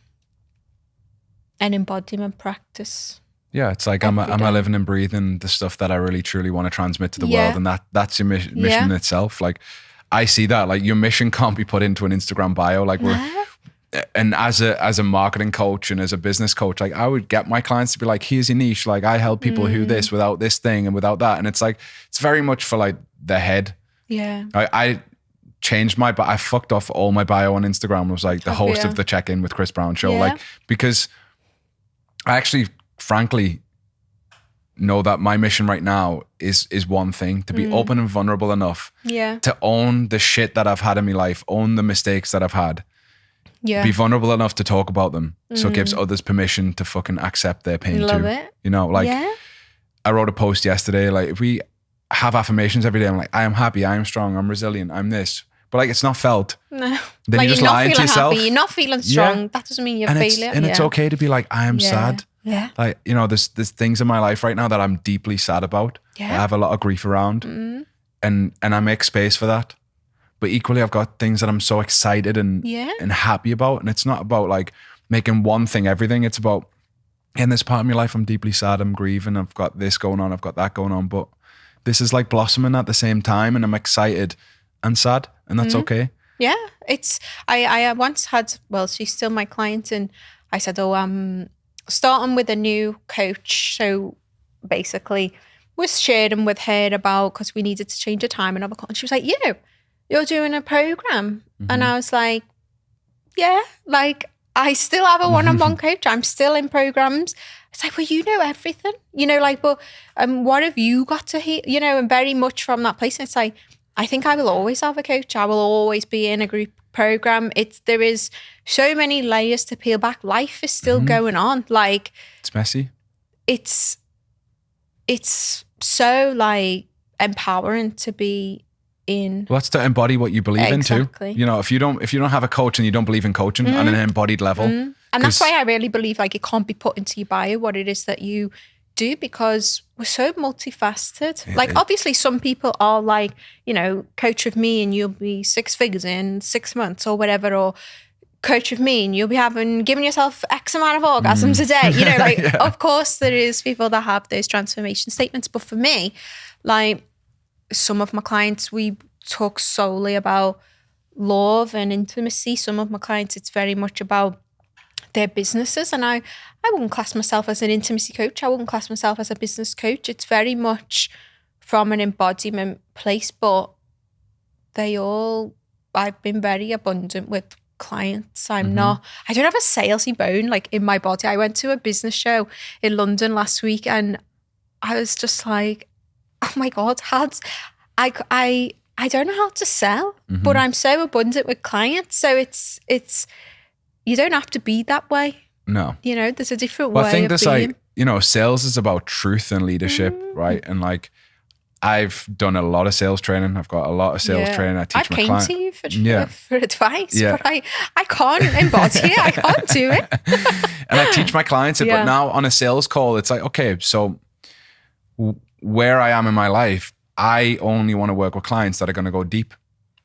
an embodiment practice. Yeah, it's like I'm a living and breathing the stuff that I really truly want to transmit to the world, and that's your mission in itself. Like I see that, like your mission can't be put into an Instagram bio. Like and as a marketing coach and as a business coach, like I would get my clients to be like, here's your niche. Like I help people who this without this thing and without that, and it's like it's very much for like the head. Yeah, I changed but I fucked off all my bio on Instagram. Was like the host of the Check-In with Chris Brown show, like because I actually, frankly, know that my mission right now is one thing: to be open and vulnerable enough to own the shit that I've had in my life, own the mistakes that I've had, be vulnerable enough to talk about them, so it gives others permission to fucking accept their pain too. It. You know, like I wrote a post yesterday, like if we have affirmations every day, I'm like, I am happy, I am strong, I'm resilient, I'm this. But like it's not felt. No. Then like you're just lying to yourself. Happy. You're not feeling strong. That doesn't mean you're feeling. And it's okay to be like, I am sad. Yeah. Like, you know, there's things in my life right now that I'm deeply sad about. Yeah. I have a lot of grief around. And I make space for that. But equally I've got things that I'm so excited and happy about. And it's not about like making one thing everything. It's about, in this part of my life I'm deeply sad, I'm grieving, I've got this going on, I've got that going on. But this is like blossoming at the same time, and I'm excited and sad, and that's okay. Yeah, it's, I once had, well, she's still my client, and I said, I'm starting with a new coach. So basically was sharing with her about, because we needed to change the time and and she was like, you're doing a program. And I was like, yeah, like I still have a one-on-one coach. I'm still in programs. It's like, well, you know everything, like, but what have you got to hear, and very much from that place. And it's like, I think I will always have a coach. I will always be in a group program. There is so many layers to peel back. Life is still going on. Like, it's messy. It's so like empowering to be in. Well, that's to embody what you believe exactly. in too. If you don't have a coach and you don't believe in coaching on an embodied level. And that's why I really believe like it can't be put into your bio what it is that you do, because we're so multifaceted. Like obviously some people are like, coach of me and you'll be 6 figures in 6 months or whatever, or coach of me and you'll be giving yourself X amount of orgasms a day. Of course there is people that have those transformation statements. But for me, like some of my clients, we talk solely about love and intimacy. Some of my clients, it's very much about their businesses. And I wouldn't class myself as an intimacy coach. I wouldn't class myself as a business coach. It's very much from an embodiment place, but I've been very abundant with clients. I don't have a salesy bone like in my body. I went to a business show in London last week and I was just like, oh my God, I don't know how to sell, but I'm so abundant with clients. So it's you don't have to be that way. No. There's a different way. I think of there's being. like, sales is about truth and leadership, right? And like, I've done a lot of sales training. I've got a lot of sales training. I teach my clients. I came to you for advice, but I can't embody it. I can't do it. And I teach my clients it, but now on a sales call, it's like, okay, so where I am in my life, I only want to work with clients that are going to go deep.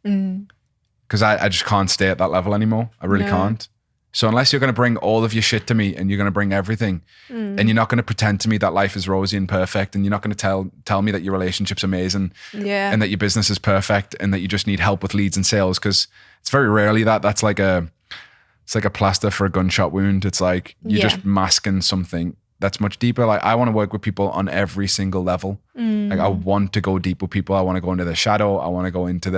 Because I just can't stay at that level anymore. I really can't. So unless you're going to bring all of your shit to me and you're going to bring everything and you're not going to pretend to me that life is rosy and perfect and you're not going to tell me that your relationship's amazing and that your business is perfect and that you just need help with leads and sales, because it's very rarely that's like it's like a plaster for a gunshot wound. It's like you're just masking something that's much deeper. Like I want to work with people on every single level. Like I want to go deep with people. I want to go into their shadow. I want to go into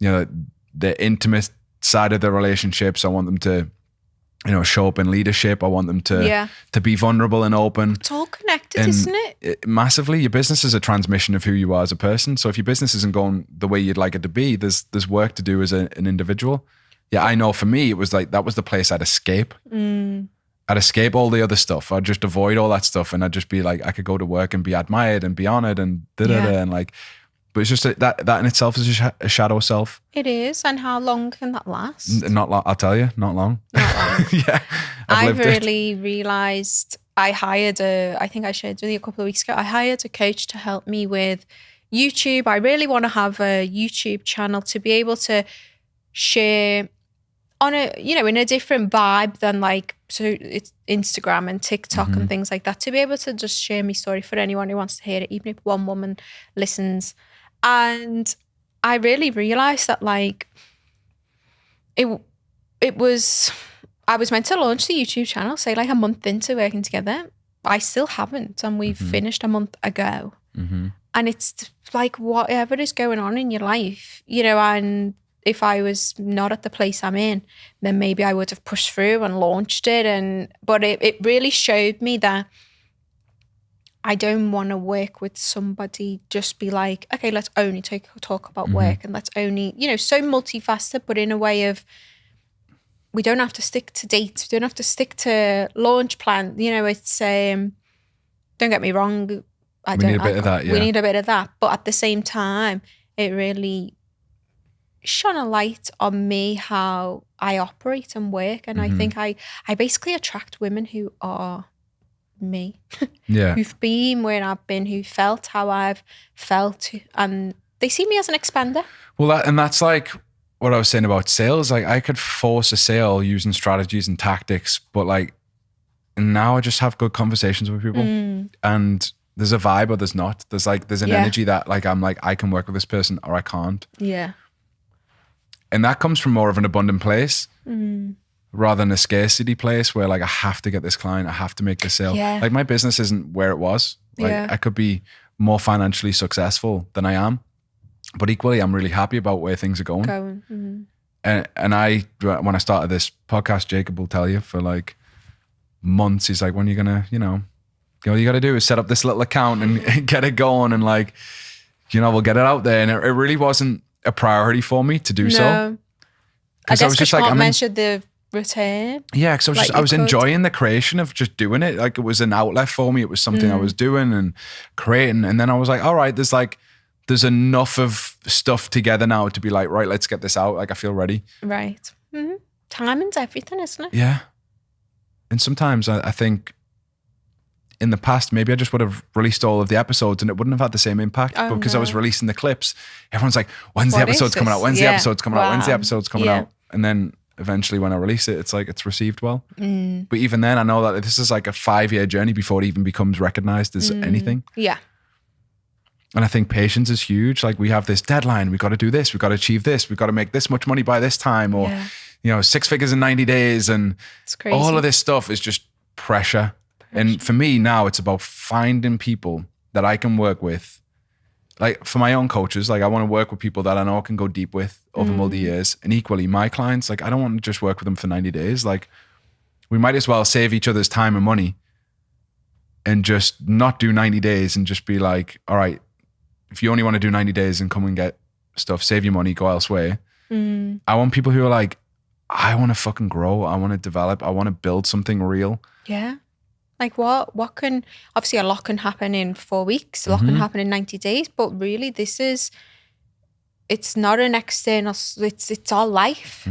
the intimate side of the relationships. I want them to show up in leadership. I want them to be vulnerable and open. It's all connected, isn't it? Massively. Your business is a transmission of who you are as a person. So if your business isn't going the way you'd like it to be, there's work to do as an individual. Yeah, I know for me, it was like, that was the place I'd escape. I'd escape all the other stuff. I'd just avoid all that stuff. And I'd just be like, I could go to work and be admired and be honored and and like, but it's just that in itself is a shadow self. It is. And how long can that last? Not long. I'll tell you, not long. Not long. Yeah. I've really realized I hired I think I shared with you a couple of weeks ago, I hired a coach to help me with YouTube. I really want to have a YouTube channel to be able to share on in a different vibe than like, so it's Instagram and TikTok and things like that, to be able to just share my story for anyone who wants to hear it, even if one woman listens. And I really realized that like I was meant to launch the YouTube channel, say like a month into working together. I still haven't, and we finished a month ago. And it's like whatever is going on in your life, and if I was not at the place I'm in, then maybe I would have pushed through and launched it. But it really showed me that I don't want to work with somebody, just be like, okay, let's only talk about work and let's only, so multifaceted, but in a way of, we don't have to stick to dates. We don't have to stick to launch plan. It's, don't get me wrong. We need a bit of that, yeah. We need a bit of that. But at the same time, it really shone a light on me, how I operate and work. And I think I basically attract women who are me. Yeah. Who've been where I've been, who felt how I've felt. And they see me as an expander. Well, that's like what I was saying about sales. Like I could force a sale using strategies and tactics, but like now I just have good conversations with people. And there's a vibe or there's not. There's an energy that like, I'm like, I can work with this person or I can't. Yeah. And that comes from more of an abundant place rather than a scarcity place where like, I have to get this client, I have to make this sale. Yeah. Like my business isn't where it was. Like I could be more financially successful than I am. But equally, I'm really happy about where things are going. Mm-hmm. And when I started this podcast, Jacob will tell you, for like months, he's like, when are you gonna, all you got to do is set up this little account and get it going, and like, we'll get it out there. And it really wasn't a priority for me to do so. Because I was just like, I measured the return. Yeah, because I was enjoying the creation of just doing it. Like, it was an outlet for me. It was something I was doing and creating. And then I was like, all right, there's enough of stuff together now to be like, right, let's get this out. Like, I feel ready. Right. Mm-hmm. Timing's everything, isn't it? Yeah. And sometimes I think in the past, maybe I just would have released all of the episodes and it wouldn't have had the same impact. But because I was releasing the clips, everyone's like, when's the episode's coming out? When's the episode's coming out? When's the episode's coming out? And then eventually when I release it, it's like, it's received well. But even then, I know that this is like a 5-year journey before it even becomes recognized as anything. Yeah. And I think patience is huge. Like, we have this deadline. We've got to do this. We've got to achieve this. We've got to make this much money by this time, or, 6 figures in 90 days. And it's crazy. All of this stuff is just pressure. And for me now, it's about finding people that I can work with. Like, for my own coaches, like, I want to work with people that I know I can go deep with over multi years. And equally, my clients, like, I don't want to just work with them for 90 days. Like, we might as well save each other's time and money and just not do 90 days and just be like, all right, if you only want to do 90 days and come and get stuff, save your money, go elsewhere. I want people who are like, I want to fucking grow. I want to develop. I want to build something real. Yeah. Like, what can, obviously a lot can happen in 4 weeks, a lot can happen in 90 days, but really it's not an external, it's our life,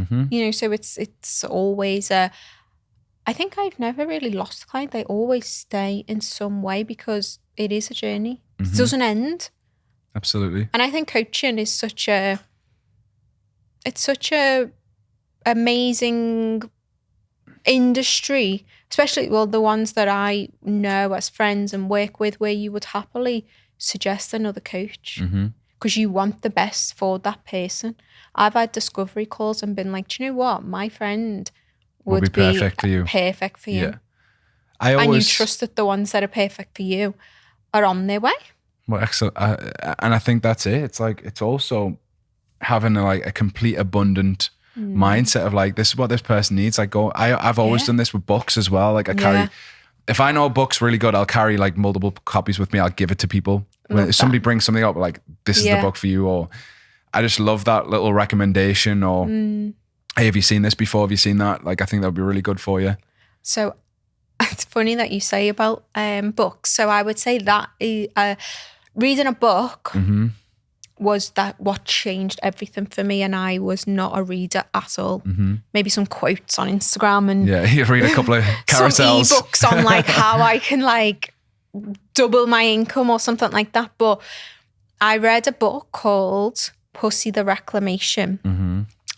so it's always I think I've never really lost a client. They always stay in some way because it is a journey. It doesn't end. Absolutely. And I think coaching is such a amazing industry, especially, the ones that I know as friends and work with, where you would happily suggest another coach because you want the best for that person. I've had discovery calls and been like, do you know what? My friend would be perfect for you. Yeah. And you trust that the ones that are perfect for you are on their way. Well, excellent. And I think that's it. It's like, it's also having a complete abundant mindset of like, this is what this person needs. Like, I've always done this with books as well. Like, I carry, if I know a book's really good, I'll carry like multiple copies with me. I'll give it to people. When somebody brings something up, like, this is the book for you, or I just love that little recommendation, or hey, have you seen this before? Have you seen that? Like, I think that would be really good for you. So it's funny that you say about books. So I would say that reading a book was that what changed everything for me, and I was not a reader at all. Maybe some quotes on Instagram and you read a couple of carousels, some ebooks on like how I can like double my income or something like that. But I read a book called Pussy the Reclamation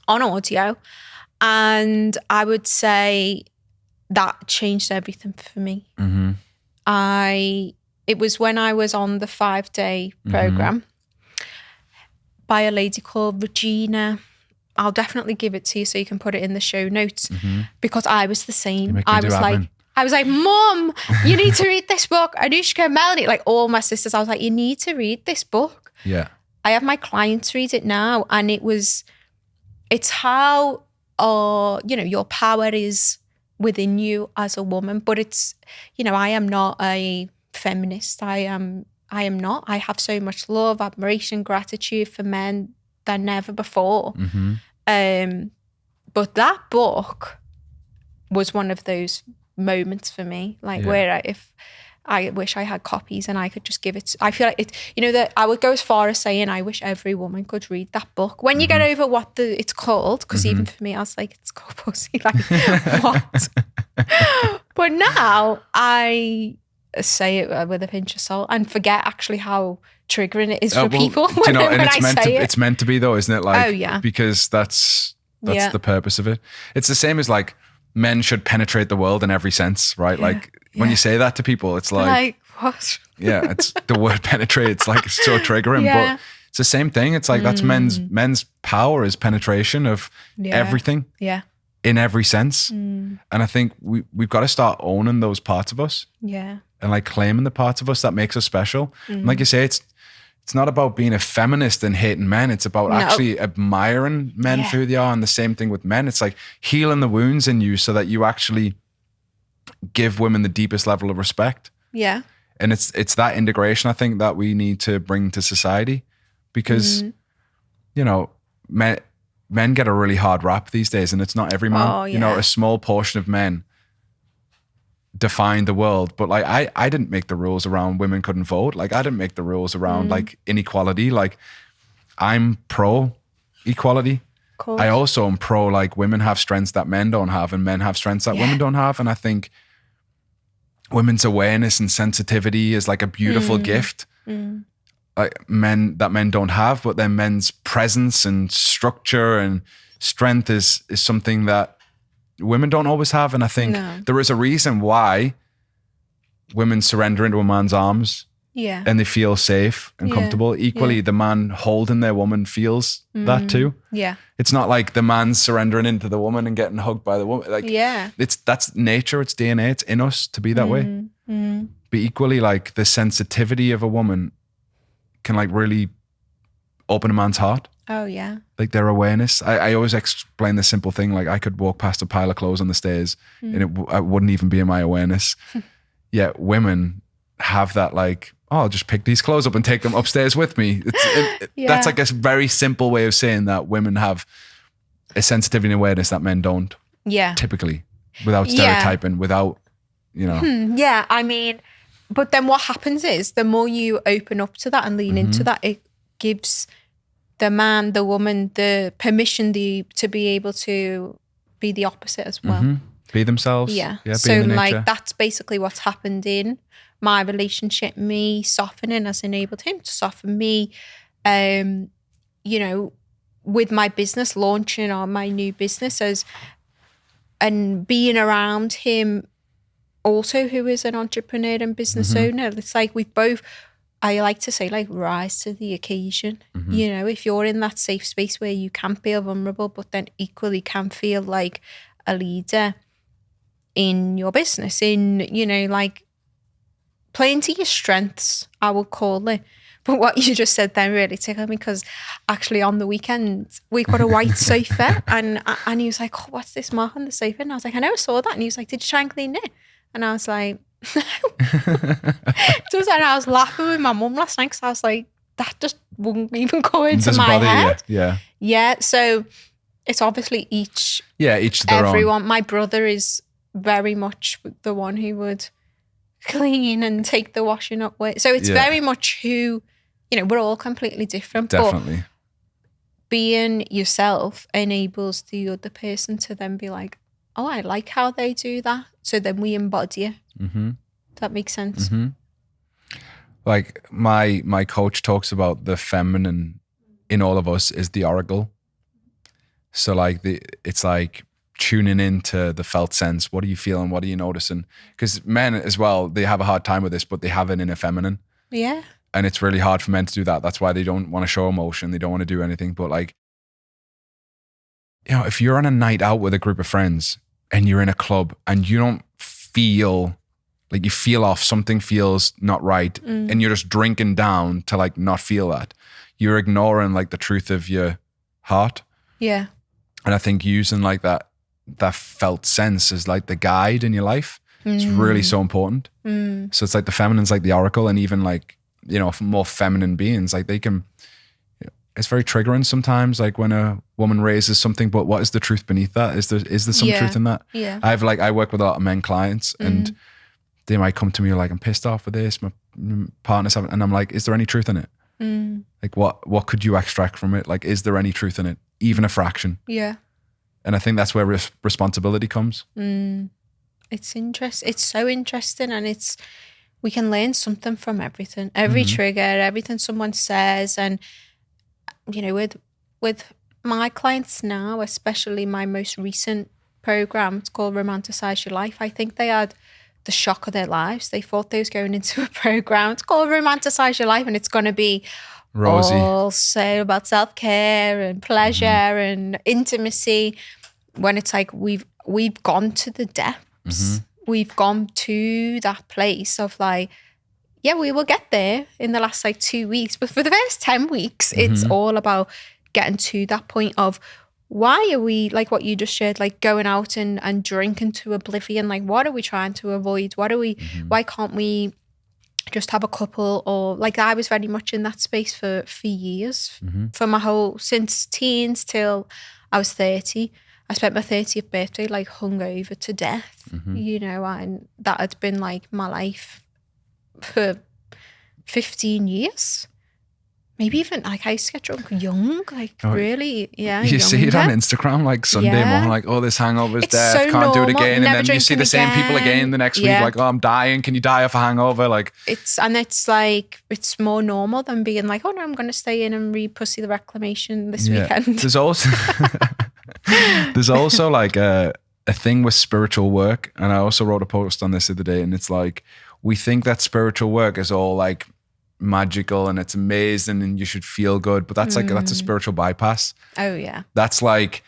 on audio, and I would say that changed everything for me. It was when I was on the 5-day program by a lady called Regina. I'll definitely give it to you so you can put it in the show notes, because I was the same. I was like, Mom, you need to read this book. Anushka, Melanie, like all my sisters, I was like, you need to read this book. Yeah. I have my clients read it now, and it's how, your power is within you as a woman. But it's, I am not a feminist. I am not. I have so much love, admiration, gratitude for men than never before. But that book was one of those moments for me, like where if I wish I had copies and I could just give it. I feel like it. That I would go as far as saying I wish every woman could read that book. When you get over what it's called, because even for me, I was like, it's called Pussy. Like, what? But now I say it with a pinch of salt and forget actually how triggering it is for people when it's meant to be though, isn't it? Like, because that's the purpose of it. It's the same as like men should penetrate the world in every sense, right? Like when you say that to people, it's like what? It's the word penetrate. It's like, it's so triggering, but it's the same thing. It's like, that's men's power is penetration of everything. Yeah. in every sense. And I think we've got to start owning those parts of us. Yeah. And like claiming the parts of us that makes us special. And like you say, it's not about being a feminist and hating men. It's about actually admiring men for who they are. And the same thing with men. It's like healing the wounds in you so that you actually give women the deepest level of respect. Yeah. And it's that integration, I think, that we need to bring to society, because, you know, men get a really hard rap these days, and it's not every man. Oh, yeah. You know, a small portion of men define the world. But like, I didn't make the rules around women couldn't vote. Like, I didn't make the rules around like inequality. Like, I'm pro equality. Cool. I also am pro like women have strengths that men don't have, and men have strengths that women don't have. And I think women's awareness and sensitivity is like a beautiful gift. Like men don't have, but then men's presence and structure and strength is something that women don't always have. And I think there is a reason why women surrender into a man's arms and they feel safe and comfortable. Equally, the man holding their woman feels that too. Yeah. It's not like the man surrendering into the woman and getting hugged by the woman. Like, that's nature, it's DNA, it's in us to be that way. But equally, like the sensitivity of a woman can like really open a man's heart. Oh yeah. Like their awareness. I always explain the simple thing, like I could walk past a pile of clothes on the stairs and it wouldn't even be in my awareness. Yet women have that like, oh, I'll just pick these clothes up and take them upstairs with me. That's like a very simple way of saying that women have a sensitivity and awareness that men don't. Yeah. Typically, without stereotyping, without, you know. Yeah, I mean, but then what happens is the more you open up to that and lean into that, it gives the man, the woman, the permission to be able to be the opposite as well. Be themselves. Yeah. So like that's basically what's happened in my relationship. Me softening has enabled him to soften me. You know, with my business, launching on my new businesses and being around him also, who is an entrepreneur and business owner. It's like we've both, I like to say, like rise to the occasion. You know, if you're in that safe space where you can feel vulnerable, but then equally can feel like a leader in your business, in, you know, like playing to your strengths, I would call it. But what you just said then really tickled me, because actually on the weekend we got a white sofa and he was like, oh, what's this mark on the sofa? And I was like, I never saw that. And he was like, did you try and clean it? And I was like, no. And I was laughing with my mum last night because I was like, that just wouldn't even go into my head. Yeah. So it's obviously each to their own. My brother is very much the one who would clean and take the washing up with. So it's very much who, you know, we're all completely different. Definitely. But being yourself enables the other person to then be like, oh, I like how they do that. So then we embody it. Does that make sense? Like my coach talks about the feminine in all of us is the oracle. So like it's like tuning into the felt sense. What are you feeling? What are you noticing? Because men as well, they have a hard time with this, but they have an inner feminine. Yeah. And it's really hard for men to do that. That's why they don't want to show emotion. They don't want to do anything. But like, you know, if you're on a night out with a group of friends and you're in a club and you don't feel like, you feel off, something feels not right, and you're just drinking down to like not feel that, you're ignoring like the truth of your heart. Yeah. And I think using like that felt sense is like the guide in your life. It's really so important. So it's like the feminine's like the oracle, and even like, you know, more feminine beings, like they can, it's very triggering sometimes, like when a woman raises something, but what is the truth beneath that? Is there some truth in that? Yeah. I work with a lot of men clients, and they might come to me like, I'm pissed off with this, my partner's having, and I'm like, is there any truth in it? Like what could you extract from it? Like, is there any truth in it? Even a fraction. Yeah. And I think that's where responsibility comes. It's interesting. It's so interesting, and we can learn something from everything, every trigger, everything someone says. And, you know, with my clients now, especially my most recent program, it's called Romanticize Your Life. I think they had the shock of their lives. They thought they was going into a program. It's called Romanticize Your Life, and it's going to be rosy, also about self-care and pleasure and intimacy. when it's like we've gone to the depths. We've gone to that place of like, yeah, we will get there in the last like 2 weeks. But for the first 10 weeks, it's all about getting to that point of why are we, like what you just shared, like going out and drinking to oblivion? Like, what are we trying to avoid? Why can't we just have a couple? Or like, I was very much in that space for years, for my whole, since teens till I was 30. I spent my 30th birthday like hungover to death, you know, and that had been like my life for 15 years. Maybe even like I used to get drunk young, like really, yeah. You see it on Instagram, like Sunday morning, like, oh, this hangover's death, so can't do it normal, again. And then you see the same people again the next week, like, oh, I'm dying. Can you die of a hangover? Like it's like, it's more normal than being like, oh no, I'm going to stay in and read Pussy the Reclamation this weekend. There's also like a thing with spiritual work. And I also wrote a post on this the other day, and it's like, we think that spiritual work is all like magical and it's amazing and you should feel good, but that's like, that's a spiritual bypass. Oh yeah. That's like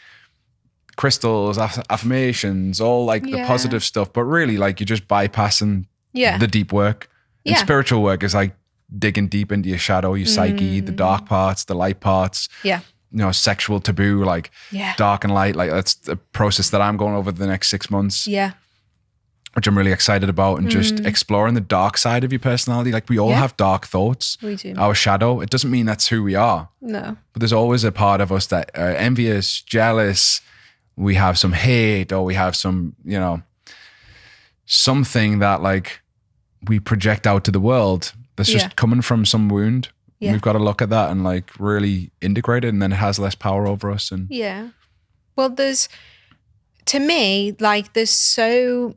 crystals, affirmations, all like the positive stuff, but really like you're just bypassing the deep work. And spiritual work is like digging deep into your shadow, your psyche, the dark parts, the light parts. Yeah. You know, sexual taboo, like dark and light. Like that's the process that I'm going over the next 6 months. Yeah. Which I'm really excited about, and just exploring the dark side of your personality. Like we all have dark thoughts. We do. Our shadow. It doesn't mean that's who we are. No. But there's always a part of us that are envious, jealous. We have some hate, or we have some, you know, something that like we project out to the world that's just coming from some wound. Yeah. We've got to look at that and like really integrate it, and then it has less power over us. And well, to me, like there's so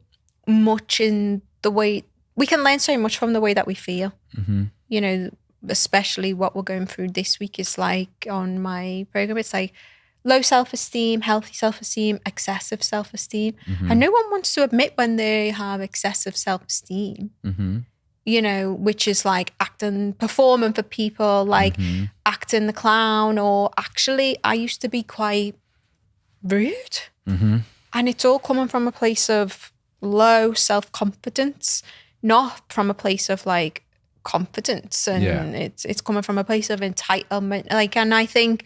much in the way we can learn so much from the way that we feel. You know, especially what we're going through this week is like on my program, it's like low self-esteem, healthy self-esteem, excessive self-esteem. And no one wants to admit when they have excessive self-esteem. You know, which is like performing for people, like acting the clown, or actually I used to be quite rude. And it's all coming from a place of low self-confidence, not from a place of like confidence. And it's coming from a place of entitlement. Like, and I think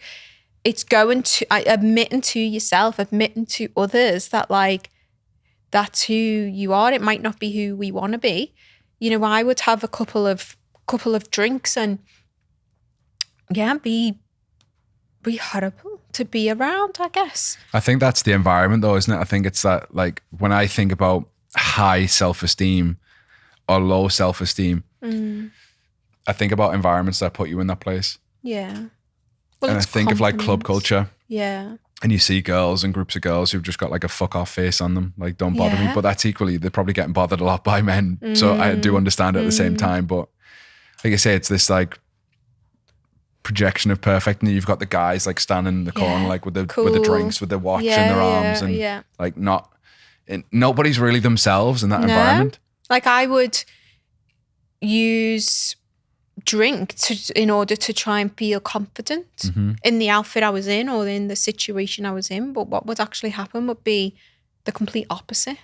it's going to admitting to yourself, admitting to others that like, that's who you are. It might not be who we want to be. You know, I would have a couple of drinks and be horrible to be around, I guess. I think that's the environment though, isn't it? I think it's that, like, when I think about high self-esteem or low self-esteem, I think about environments that put you in that place. Yeah. Well, and I think of like club culture. Yeah. And you see girls and groups of girls who've just got like a fuck off face on them. Like, don't bother me. But that's equally, they're probably getting bothered a lot by men. So I do understand it at the same time. But like I say, it's this like projection of perfect. And you've got the guys like standing in the corner, like with the drinks, with their watch in their arms. And like nobody's really themselves in that environment. Like I would use drink in order to try and feel confident in the outfit I was in or in the situation I was in. But what would actually happen would be the complete opposite.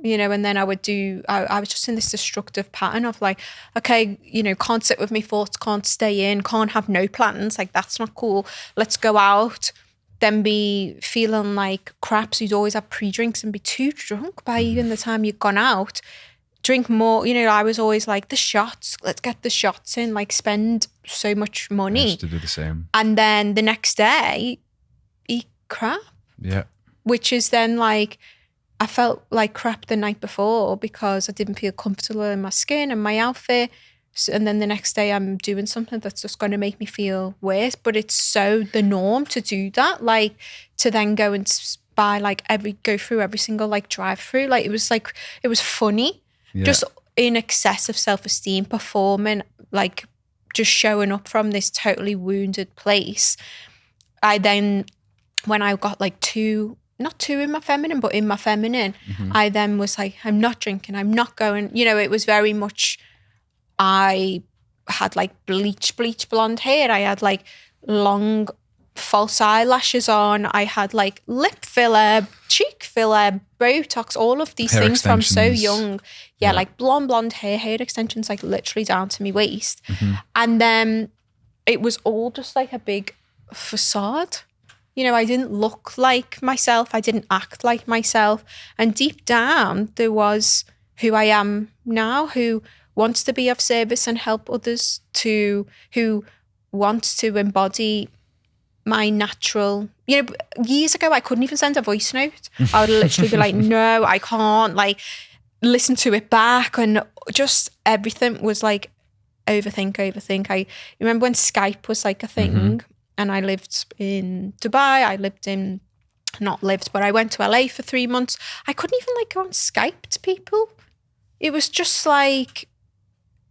You know, and then I was just in this destructive pattern of like, okay, you know, can't sit with my thoughts, can't stay in, can't have no plans. Like, that's not cool. Let's go out. Then be feeling like crap. So you'd always have pre-drinks and be too drunk by even the time you've gone out. Drink more, you know, I was always like, the shots, let's get the shots in, like spend so much money. I used to do the same. And then the next day, eat crap. Yeah. Which is then like, I felt like crap the night before because I didn't feel comfortable in my skin and my outfit. And then the next day I'm doing something that's just going to make me feel worse. But it's so the norm to do that, like to then go and buy like go through every single like drive through. Like it was funny. Yeah. Just in excessive self-esteem, performing, like just showing up from this totally wounded place. I then, when I got like not too in my feminine, but in my feminine, I then was like, I'm not drinking, I'm not going, you know, it was very much, I had like bleach blonde hair. I had like long false eyelashes on. I had like lip filler, cheek filler, Botox, all of these hair things from so extensions. young. Yeah, like blonde hair extensions, like literally down to my waist. And then it was all just like a big facade. You know, I didn't look like myself. I didn't act like myself. And deep down, there was who I am now, who wants to be of service and help others, who wants to embody my natural, you know, years ago, I couldn't even send a voice note. I would literally be like, no, I can't, like, listen to it back. And just everything was like, overthink. I remember when Skype was like a thing, and I lived in Dubai. I went to LA for 3 months. I couldn't even like go on Skype to people. It was just like,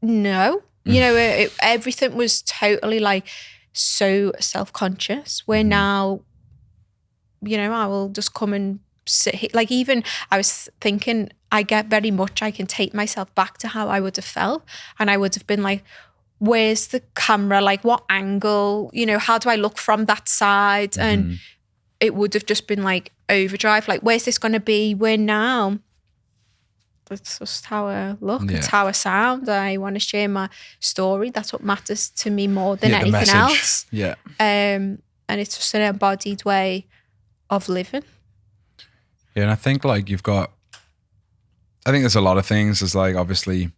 no, you know, everything was totally like so self-conscious, where now, you know, I will just come and sit here. Like, even I was thinking, I get very much, I can take myself back to how I would have felt, and I would have been like, where's the camera? Like, what angle? You know, how do I look from that side? And it would have just been like overdrive. Like, where's this going to be? Where now? It's just how I look. Yeah. It's how I sound. I want to share my story. That's what matters to me more than anything else. Yeah. And it's just an embodied way of living. Yeah, and I think like I think there's a lot of things. There's like, obviously,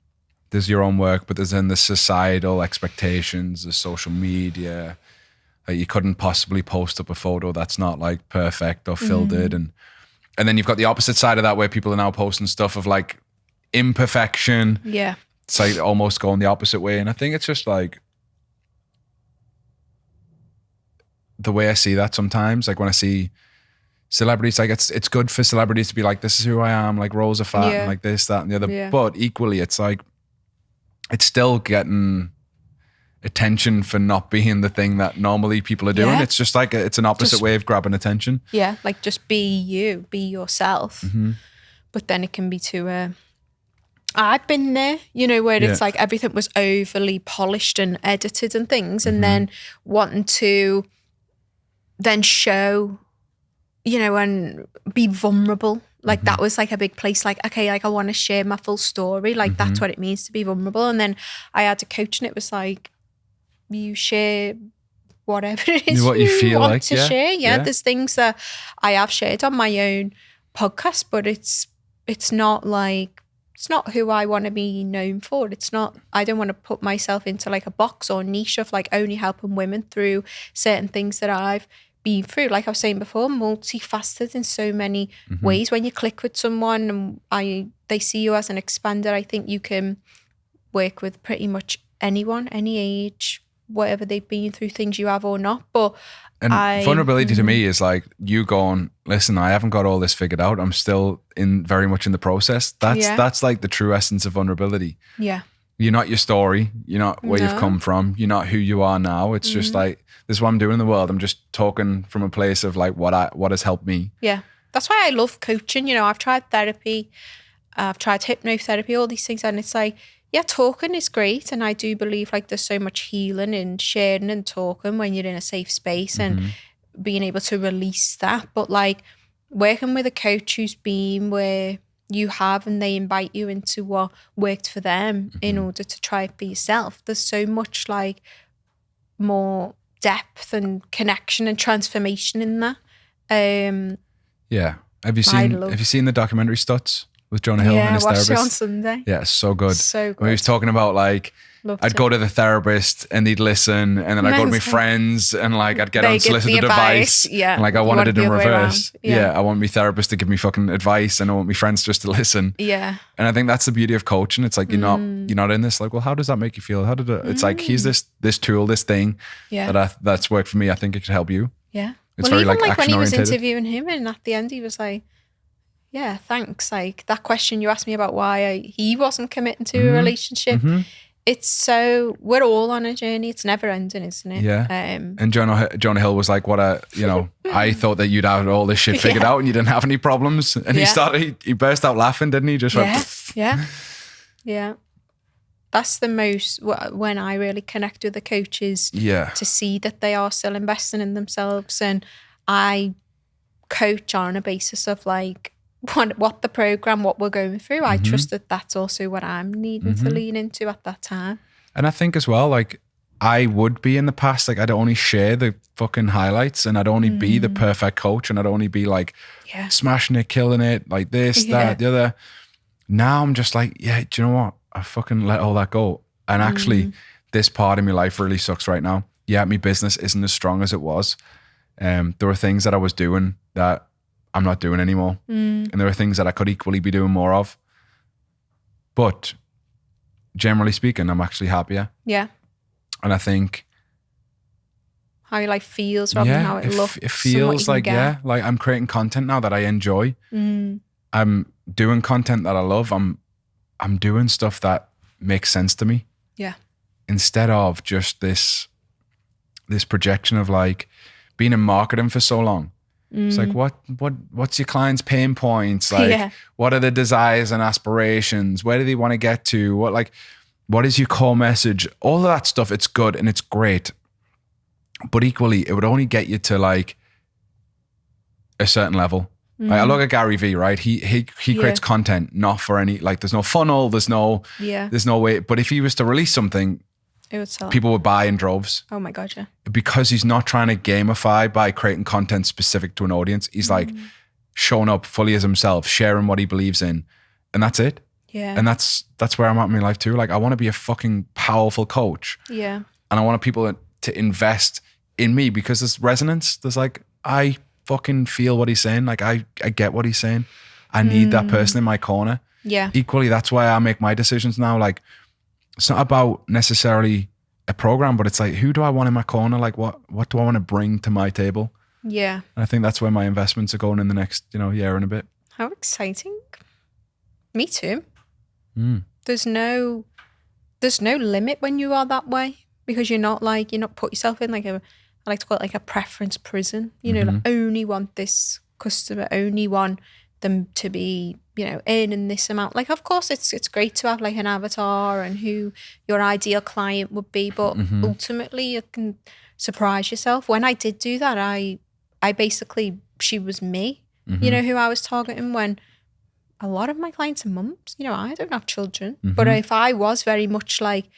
there's your own work, but there's then the societal expectations, the social media. Like, you couldn't possibly post up a photo that's not like perfect or filtered. And then you've got the opposite side of that, where people are now posting stuff of like imperfection. Yeah. It's like almost going the opposite way. And I think it's just like the way I see that sometimes, like when I see celebrities, like it's good for celebrities to be like, this is who I am, like rolls are fat and like this, that and the other. Yeah. But equally, it's like, it's still getting attention for not being the thing that normally people are doing. It's just like, it's an opposite way of grabbing attention. Yeah, like just be you, be yourself. But then it can be too, I've been there, you know, where it's like everything was overly polished and edited and things, and then wanting to then show, you know, and be vulnerable. Like that was like a big place, like, okay, like I want to share my full story. Like that's what it means to be vulnerable. And then I had a coach, and it was like, you share whatever it is what you feel want like to share. Yeah, there's things that I have shared on my own podcast, but it's not like, it's not who I want to be known for. It's not, I don't want to put myself into like a box or niche of like only helping women through certain things that I've been through. Like I was saying before, multifaceted in so many ways. When you click with someone and they see you as an expander, I think you can work with pretty much anyone, any age, whatever they've been through, things you have or not. But vulnerability to me is like you going, listen, I haven't got all this figured out. I'm still very much in the process. That's like the true essence of vulnerability. Yeah. You're not your story. You're not where you've come from. You're not who you are now. It's just like, this is what I'm doing in the world. I'm just talking from a place of like what has helped me. Yeah. That's why I love coaching. You know, I've tried therapy. I've tried hypnotherapy, all these things. And it's like, yeah, talking is great. And I do believe like there's so much healing in sharing and talking when you're in a safe space and being able to release that. But like working with a coach who's been where you have, and they invite you into what worked for them in order to try it for yourself. There's so much like more depth and connection and transformation in that. Yeah. Have you seen the documentary Stutz with Jonah Hill and his therapist? Yeah, I watched it on Sunday. Yeah, so good. So good. When he was talking about like, I'd go to the therapist and they'd listen, and then I'd go to my friends and like I'd get unsolicited advice. Yeah. And like I wanted it in reverse. Yeah. I want my therapist to give me fucking advice, and I want my friends just to listen. Yeah. And I think that's the beauty of coaching. It's like you're not in this like, well, how does that make you feel? How did it? It's like, here's this tool, this thing that's worked for me. I think it could help you. Yeah. It's very even like when he was action-oriented. interviewing him, and at the end he was like, yeah, thanks. Like that question you asked me about why he wasn't committing to a relationship. It's so, we're all on a journey. It's never ending, isn't it? Yeah. And Jonah Hill was like, I thought that you'd have all this shit figured out and you didn't have any problems. And he burst out laughing, didn't he? Just Yeah. That's the most, when I really connect with the coaches, to see that they are still investing in themselves. And I coach on a basis of like, what the program, what we're going through. I trust that that's also what I'm needing to lean into at that time. And I think as well, like, I would be in the past, like, I'd only share the fucking highlights, and I'd only be the perfect coach, and I'd only be like smashing it, killing it, like this, that, the other. Now I'm just like, yeah, do you know what? I fucking let all that go. And actually, this part of my life really sucks right now. Yeah, my business isn't as strong as it was. There were things that I was doing that I'm not doing anymore. And there are things that I could equally be doing more of. But generally speaking, I'm actually happier. Yeah. And I think how your life feels rather than how it looks. It feels like, like I'm creating content now that I enjoy. I'm doing content that I love. I'm doing stuff that makes sense to me. Yeah. Instead of just this projection of like being in marketing for so long. It's like, what's your client's pain points? Like, what are the desires and aspirations? Where do they want to get to? What is your core message? All of that stuff, it's good and it's great. But equally, it would only get you to like a certain level. Like, I look at Gary Vee, right? He creates content, not for any, like, there's no funnel, there's no way. But if he was to release something, it would sell. People would buy in droves. Oh my God, yeah. Because he's not trying to gamify by creating content specific to an audience. He's like showing up fully as himself, sharing what he believes in. And that's it. Yeah. And that's where I'm at in my life too. Like, I want to be a fucking powerful coach. Yeah. And I want people to invest in me because there's resonance. There's like, I fucking feel what he's saying. Like, I get what he's saying. I need that person in my corner. Yeah. Equally, that's why I make my decisions now. Like, it's not about necessarily a program, but it's like, who do I want in my corner? Like, what do I want to bring to my table? Yeah. And I think that's where my investments are going in the next, year and a bit. How exciting. Me too. There's no limit when you are that way, because you're not put yourself in like I like to call it like a preference prison. Like, only want this customer, only want them to be, earning this amount. Like, of course, it's great to have like an avatar and who your ideal client would be, but ultimately you can surprise yourself. When I did do that, I basically, she was me, who I was targeting, when a lot of my clients are mums. I don't have children, but if I was very much like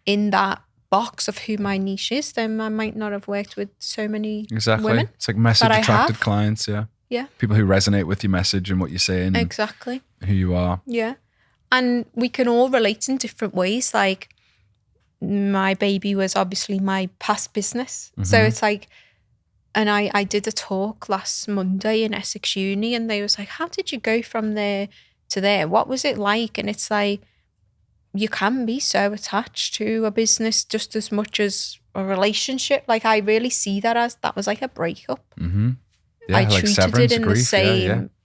in that box of who my niche is, then I might not have worked with so many women. It's like message attracted clients, Yeah. People who resonate with your message and what you're saying. Exactly. Who you are. Yeah. And we can all relate in different ways. Like, my baby was obviously my past business. So it's like, and I did a talk last Monday in Essex Uni, and they was like, how did you go from there to there? What was it like? And it's like, you can be so attached to a business just as much as a relationship. Like, I really see that as, that was like a breakup. Yeah, I like treated it in grief,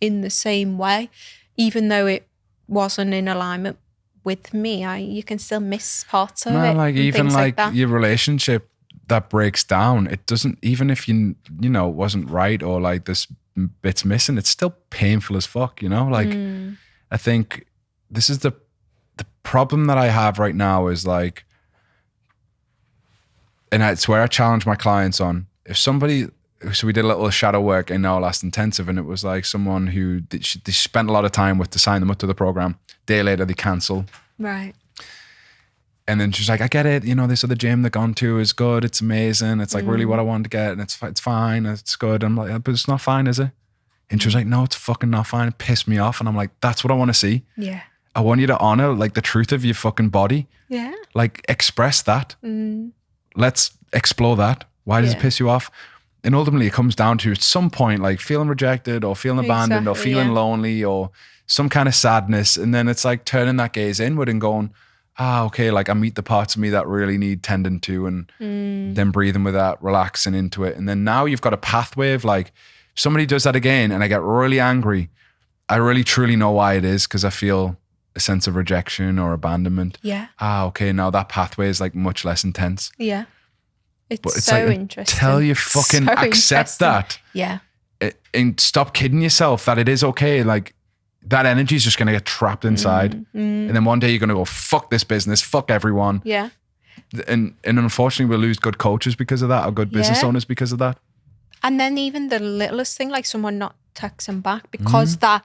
in the same way, even though it wasn't in alignment with me. You can still miss parts of it. Like, even like your relationship that breaks down, it doesn't, even if it wasn't right, or like this bit's missing, it's still painful as fuck. Like, I think this is the problem that I have right now is like, and it's where I challenge my clients on, if somebody. So we did a little shadow work in our last intensive, and it was like someone who they spent a lot of time with to sign them up to the program. Day later, they cancel. Right. And then she's like, I get it. This other gym they've gone to is good. It's amazing. It's like really what I wanted to get, and it's fine. It's good. I'm like, but it's not fine, is it? And she was like, no, it's fucking not fine. It pissed me off. And I'm like, that's what I want to see. Yeah. I want you to honor like the truth of your fucking body. Yeah. Like, express that. Let's explore that. Why does it piss you off? And ultimately, it comes down to, at some point, like feeling rejected or feeling abandoned or feeling lonely or some kind of sadness. And then it's like turning that gaze inward and going, okay, like I meet the parts of me that really need tending to, and then breathing with that, relaxing into it. And then now you've got a pathway of like, if somebody does that again and I get really angry, I really truly know why it is, because I feel a sense of rejection or abandonment. Yeah. Okay, now that pathway is like much less intense. Yeah. It's so like, interesting. Tell you fucking accept that. Yeah. And stop kidding yourself that it is okay. Like, that energy is just going to get trapped inside. And then one day you're going to go, fuck this business, fuck everyone. Yeah. And unfortunately we'll lose good coaches because of that, or good business owners because of that. And then even the littlest thing, like someone not texting back, because that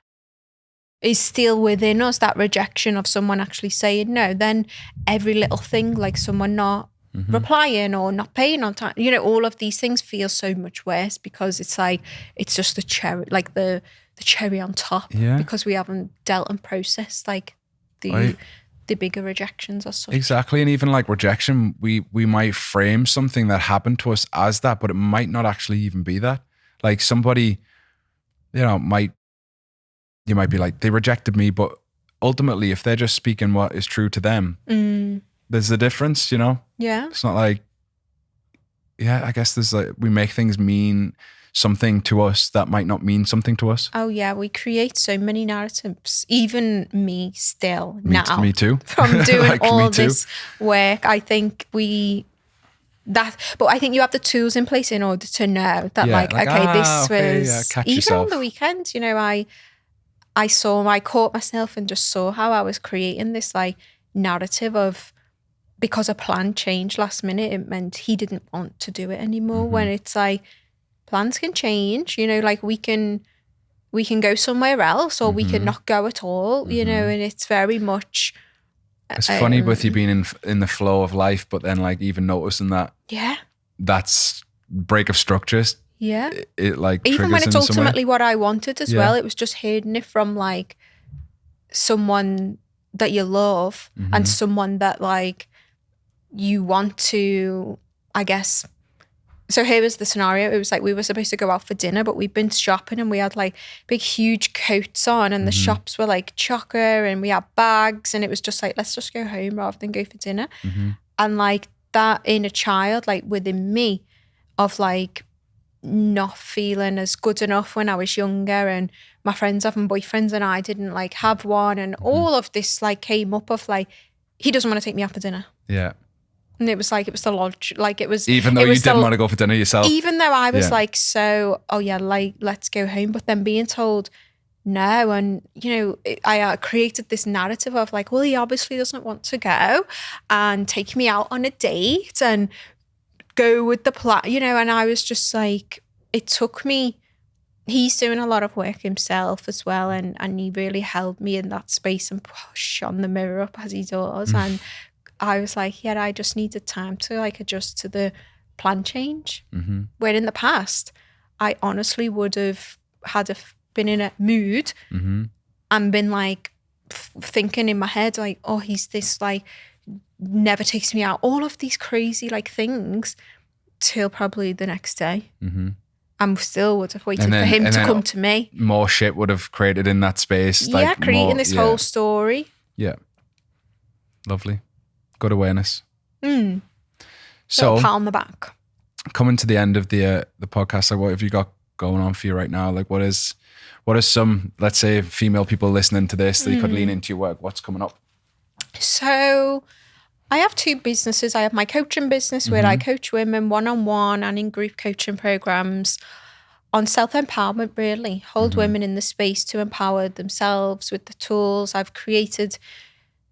is still within us, that rejection of someone actually saying no, then every little thing, like someone not replying or not paying on time, you know, all of these things feel so much worse, because it's like, it's just the cherry, like the cherry on top, because we haven't dealt and processed like the bigger rejections or such. Exactly. And even like rejection, we might frame something that happened to us as that, but it might not actually even be that. Like somebody, you know, you might be like, they rejected me, but ultimately if they're just speaking what is true to them, there's a difference, you know? Yeah. It's not like, I guess there's like, we make things mean something to us that might not mean something to us. Oh yeah, we create so many narratives. Even me still now. Me too. From doing like all this work, I think but I think you have the tools in place in order to know that even on the weekend, you know, I caught myself and just saw how I was creating this like narrative of, because a plan changed last minute, it meant he didn't want to do it anymore. When it's like, plans can change, you know, like we can go somewhere else, or we can not go at all, you know, and it's very much. It's funny with you being in the flow of life, but then like even noticing that. Yeah. That's break of structures. Yeah. It like even when it's ultimately what I wanted as well, it was just hearing it from like someone that you love and someone that like you want to, I guess. So here was the scenario. It was like we were supposed to go out for dinner, but we'd been shopping and we had like big, huge coats on, and the shops were like chocker, and we had bags, and it was just like, let's just go home rather than go for dinner. And like that inner child, like within me, of like not feeling as good enough when I was younger, and my friends having boyfriends and I didn't like have one, and all of this like came up of like, he doesn't want to take me out for dinner. Yeah. And it was like, it was the lodge, like it was. Even though you didn't want to go for dinner yourself. Even though I was like, so, oh yeah, like, let's go home. But then being told no, and, you know, I created this narrative of like, well, he obviously doesn't want to go and take me out on a date and go with the plan, you know, and I was just like, it took me, he's doing a lot of work himself as well. And he really held me in that space and shone the mirror up as he does. And I was like, yeah, I just needed time to like adjust to the plan change. Where in the past, I honestly would have been in a mood and been like thinking in my head, like, oh, he's this like, never takes me out. All of these crazy like things till probably the next day. I still would have waited for him to come to me. More shit would have created in that space. Yeah, like creating this whole story. Yeah. Lovely. Good awareness. So pat on the back. Coming to the end of the podcast, like what have you got going on for you right now? Like what is some, let's say, female people listening to this that you could lean into your work? What's coming up? So I have two businesses. I have my coaching business where I coach women one-on-one and in group coaching programs on self-empowerment, really. Hold women in the space to empower themselves with the tools. I've created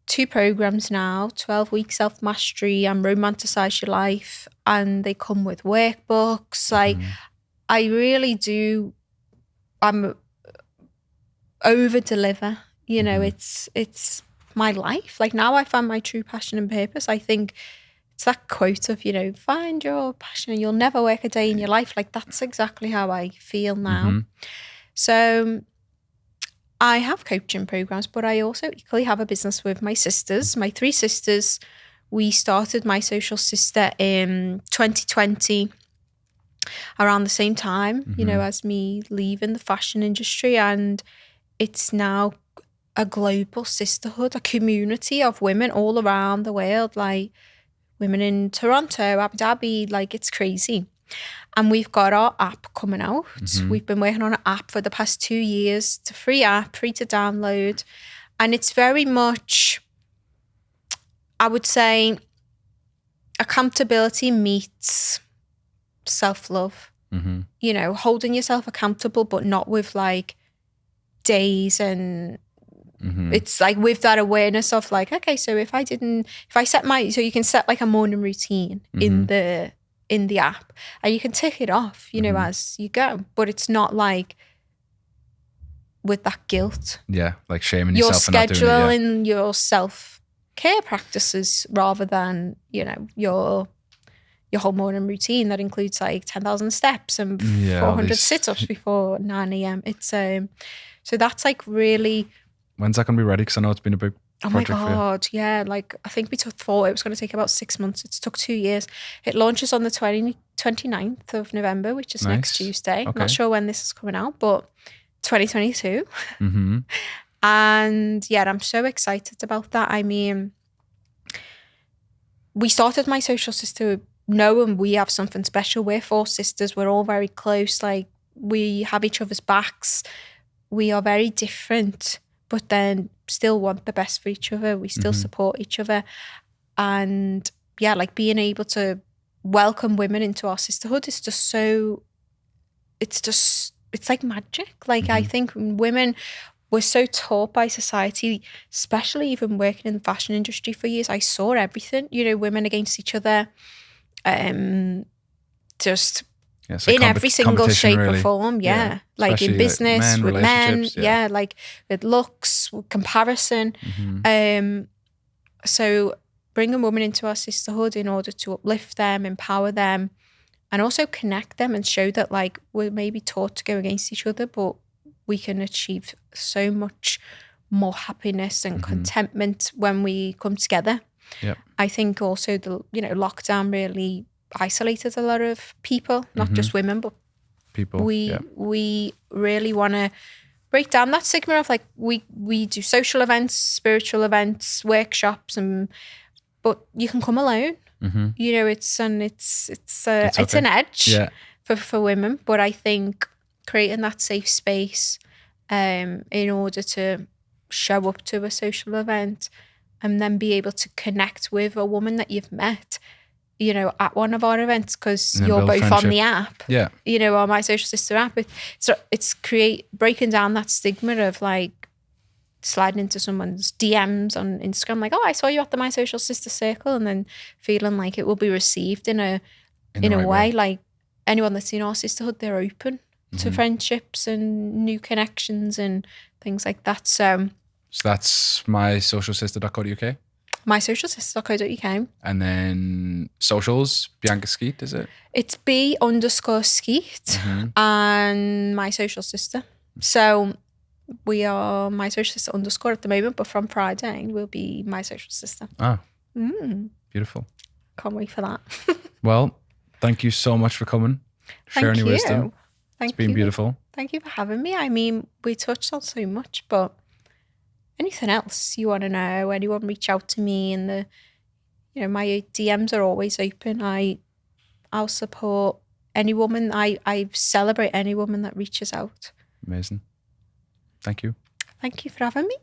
2 programs now, 12-week self-mastery and romanticize your life. And they come with workbooks. Like I really do, I'm over-deliver. You know, it's my life. Like now I find my true passion and purpose. I think it's that quote of, you know, find your passion and you'll never work a day in your life. Like that's exactly how I feel now. So I have coaching programs, but I also equally have a business with my sisters, my 3 sisters. We started My Social Sister in 2020 around the same time, you know, as me leaving the fashion industry. And it's now a global sisterhood, a community of women all around the world, like women in Toronto, Abu Dhabi, like it's crazy. And we've got our app coming out. We've been working on an app for the past 2 years. It's a free app, free to download. And it's very much, I would say, accountability meets self-love. You know, holding yourself accountable, but not with like days, and it's like with that awareness of like, okay, so if I set so you can set like a morning routine in the app, and you can tick it off, you know, as you go, but it's not like with that guilt. Yeah, like shaming You're yourself for not doing it. scheduling your self-care practices rather than, you know, your whole morning routine that includes like 10,000 steps and 400 sit-ups before 9 a.m. It's so that's like really. When's that going to be ready? Because I know it's been a big project. Oh my God, yeah. Like I think we thought it was going to take about 6 months. It's took 2 years. It launches on the 29th of November, which is next Tuesday. Okay. Not sure when this is coming out, but 2022. And yeah, I'm so excited about that. I mean, we started My Social Sister knowing we have something special. We're 4 sisters. We're all very close. Like we have each other's backs. We are very different, but then still want the best for each other. We still support each other. And yeah, like being able to welcome women into our sisterhood is just so, it's like magic. Like I think women were so taught by society, especially even working in the fashion industry for years. I saw everything, you know, women against each other, just in every single shape or form. Yeah. Like especially in business, like with men, like with looks, with comparison. So bringing women into our sisterhood in order to uplift them, empower them, and also connect them and show that like we're maybe taught to go against each other, but we can achieve so much more happiness and contentment when we come together. I think also the, you know, lockdown really isolated a lot of people, not just women, but people. We really want to break down that stigma of like we do social events, spiritual events, workshops, but you can come alone. You know, it's an edge for women, but I think creating that safe space in order to show up to a social event and then be able to connect with a woman that you've met, you know, at one of our events, because you're both friendship on the app, you know, on My Social Sister app. It's breaking down that stigma of like sliding into someone's DMs on Instagram, like, oh, I saw you at the My Social Sister circle, and then feeling like it will be received in a way like anyone that's in our sisterhood, they're open to friendships and new connections and things like that. So that's mysocialsister.co.uk. mysocialsister.co.uk. And then socials, Bianca Skeete, is it? It's B_Skeete and My Social Sister. So we are My Social Sister _ at the moment, but from Friday we'll be My Social Sister. Ah, beautiful. Can't wait for that. Well, thank you so much for coming, sharing your wisdom. It's been beautiful. Thank you for having me. I mean, we touched on so much, but anything else you want to know, anyone reach out to me, and my DMs are always open. I'll support any woman. I celebrate any woman that reaches out. Amazing. Thank you. Thank you for having me.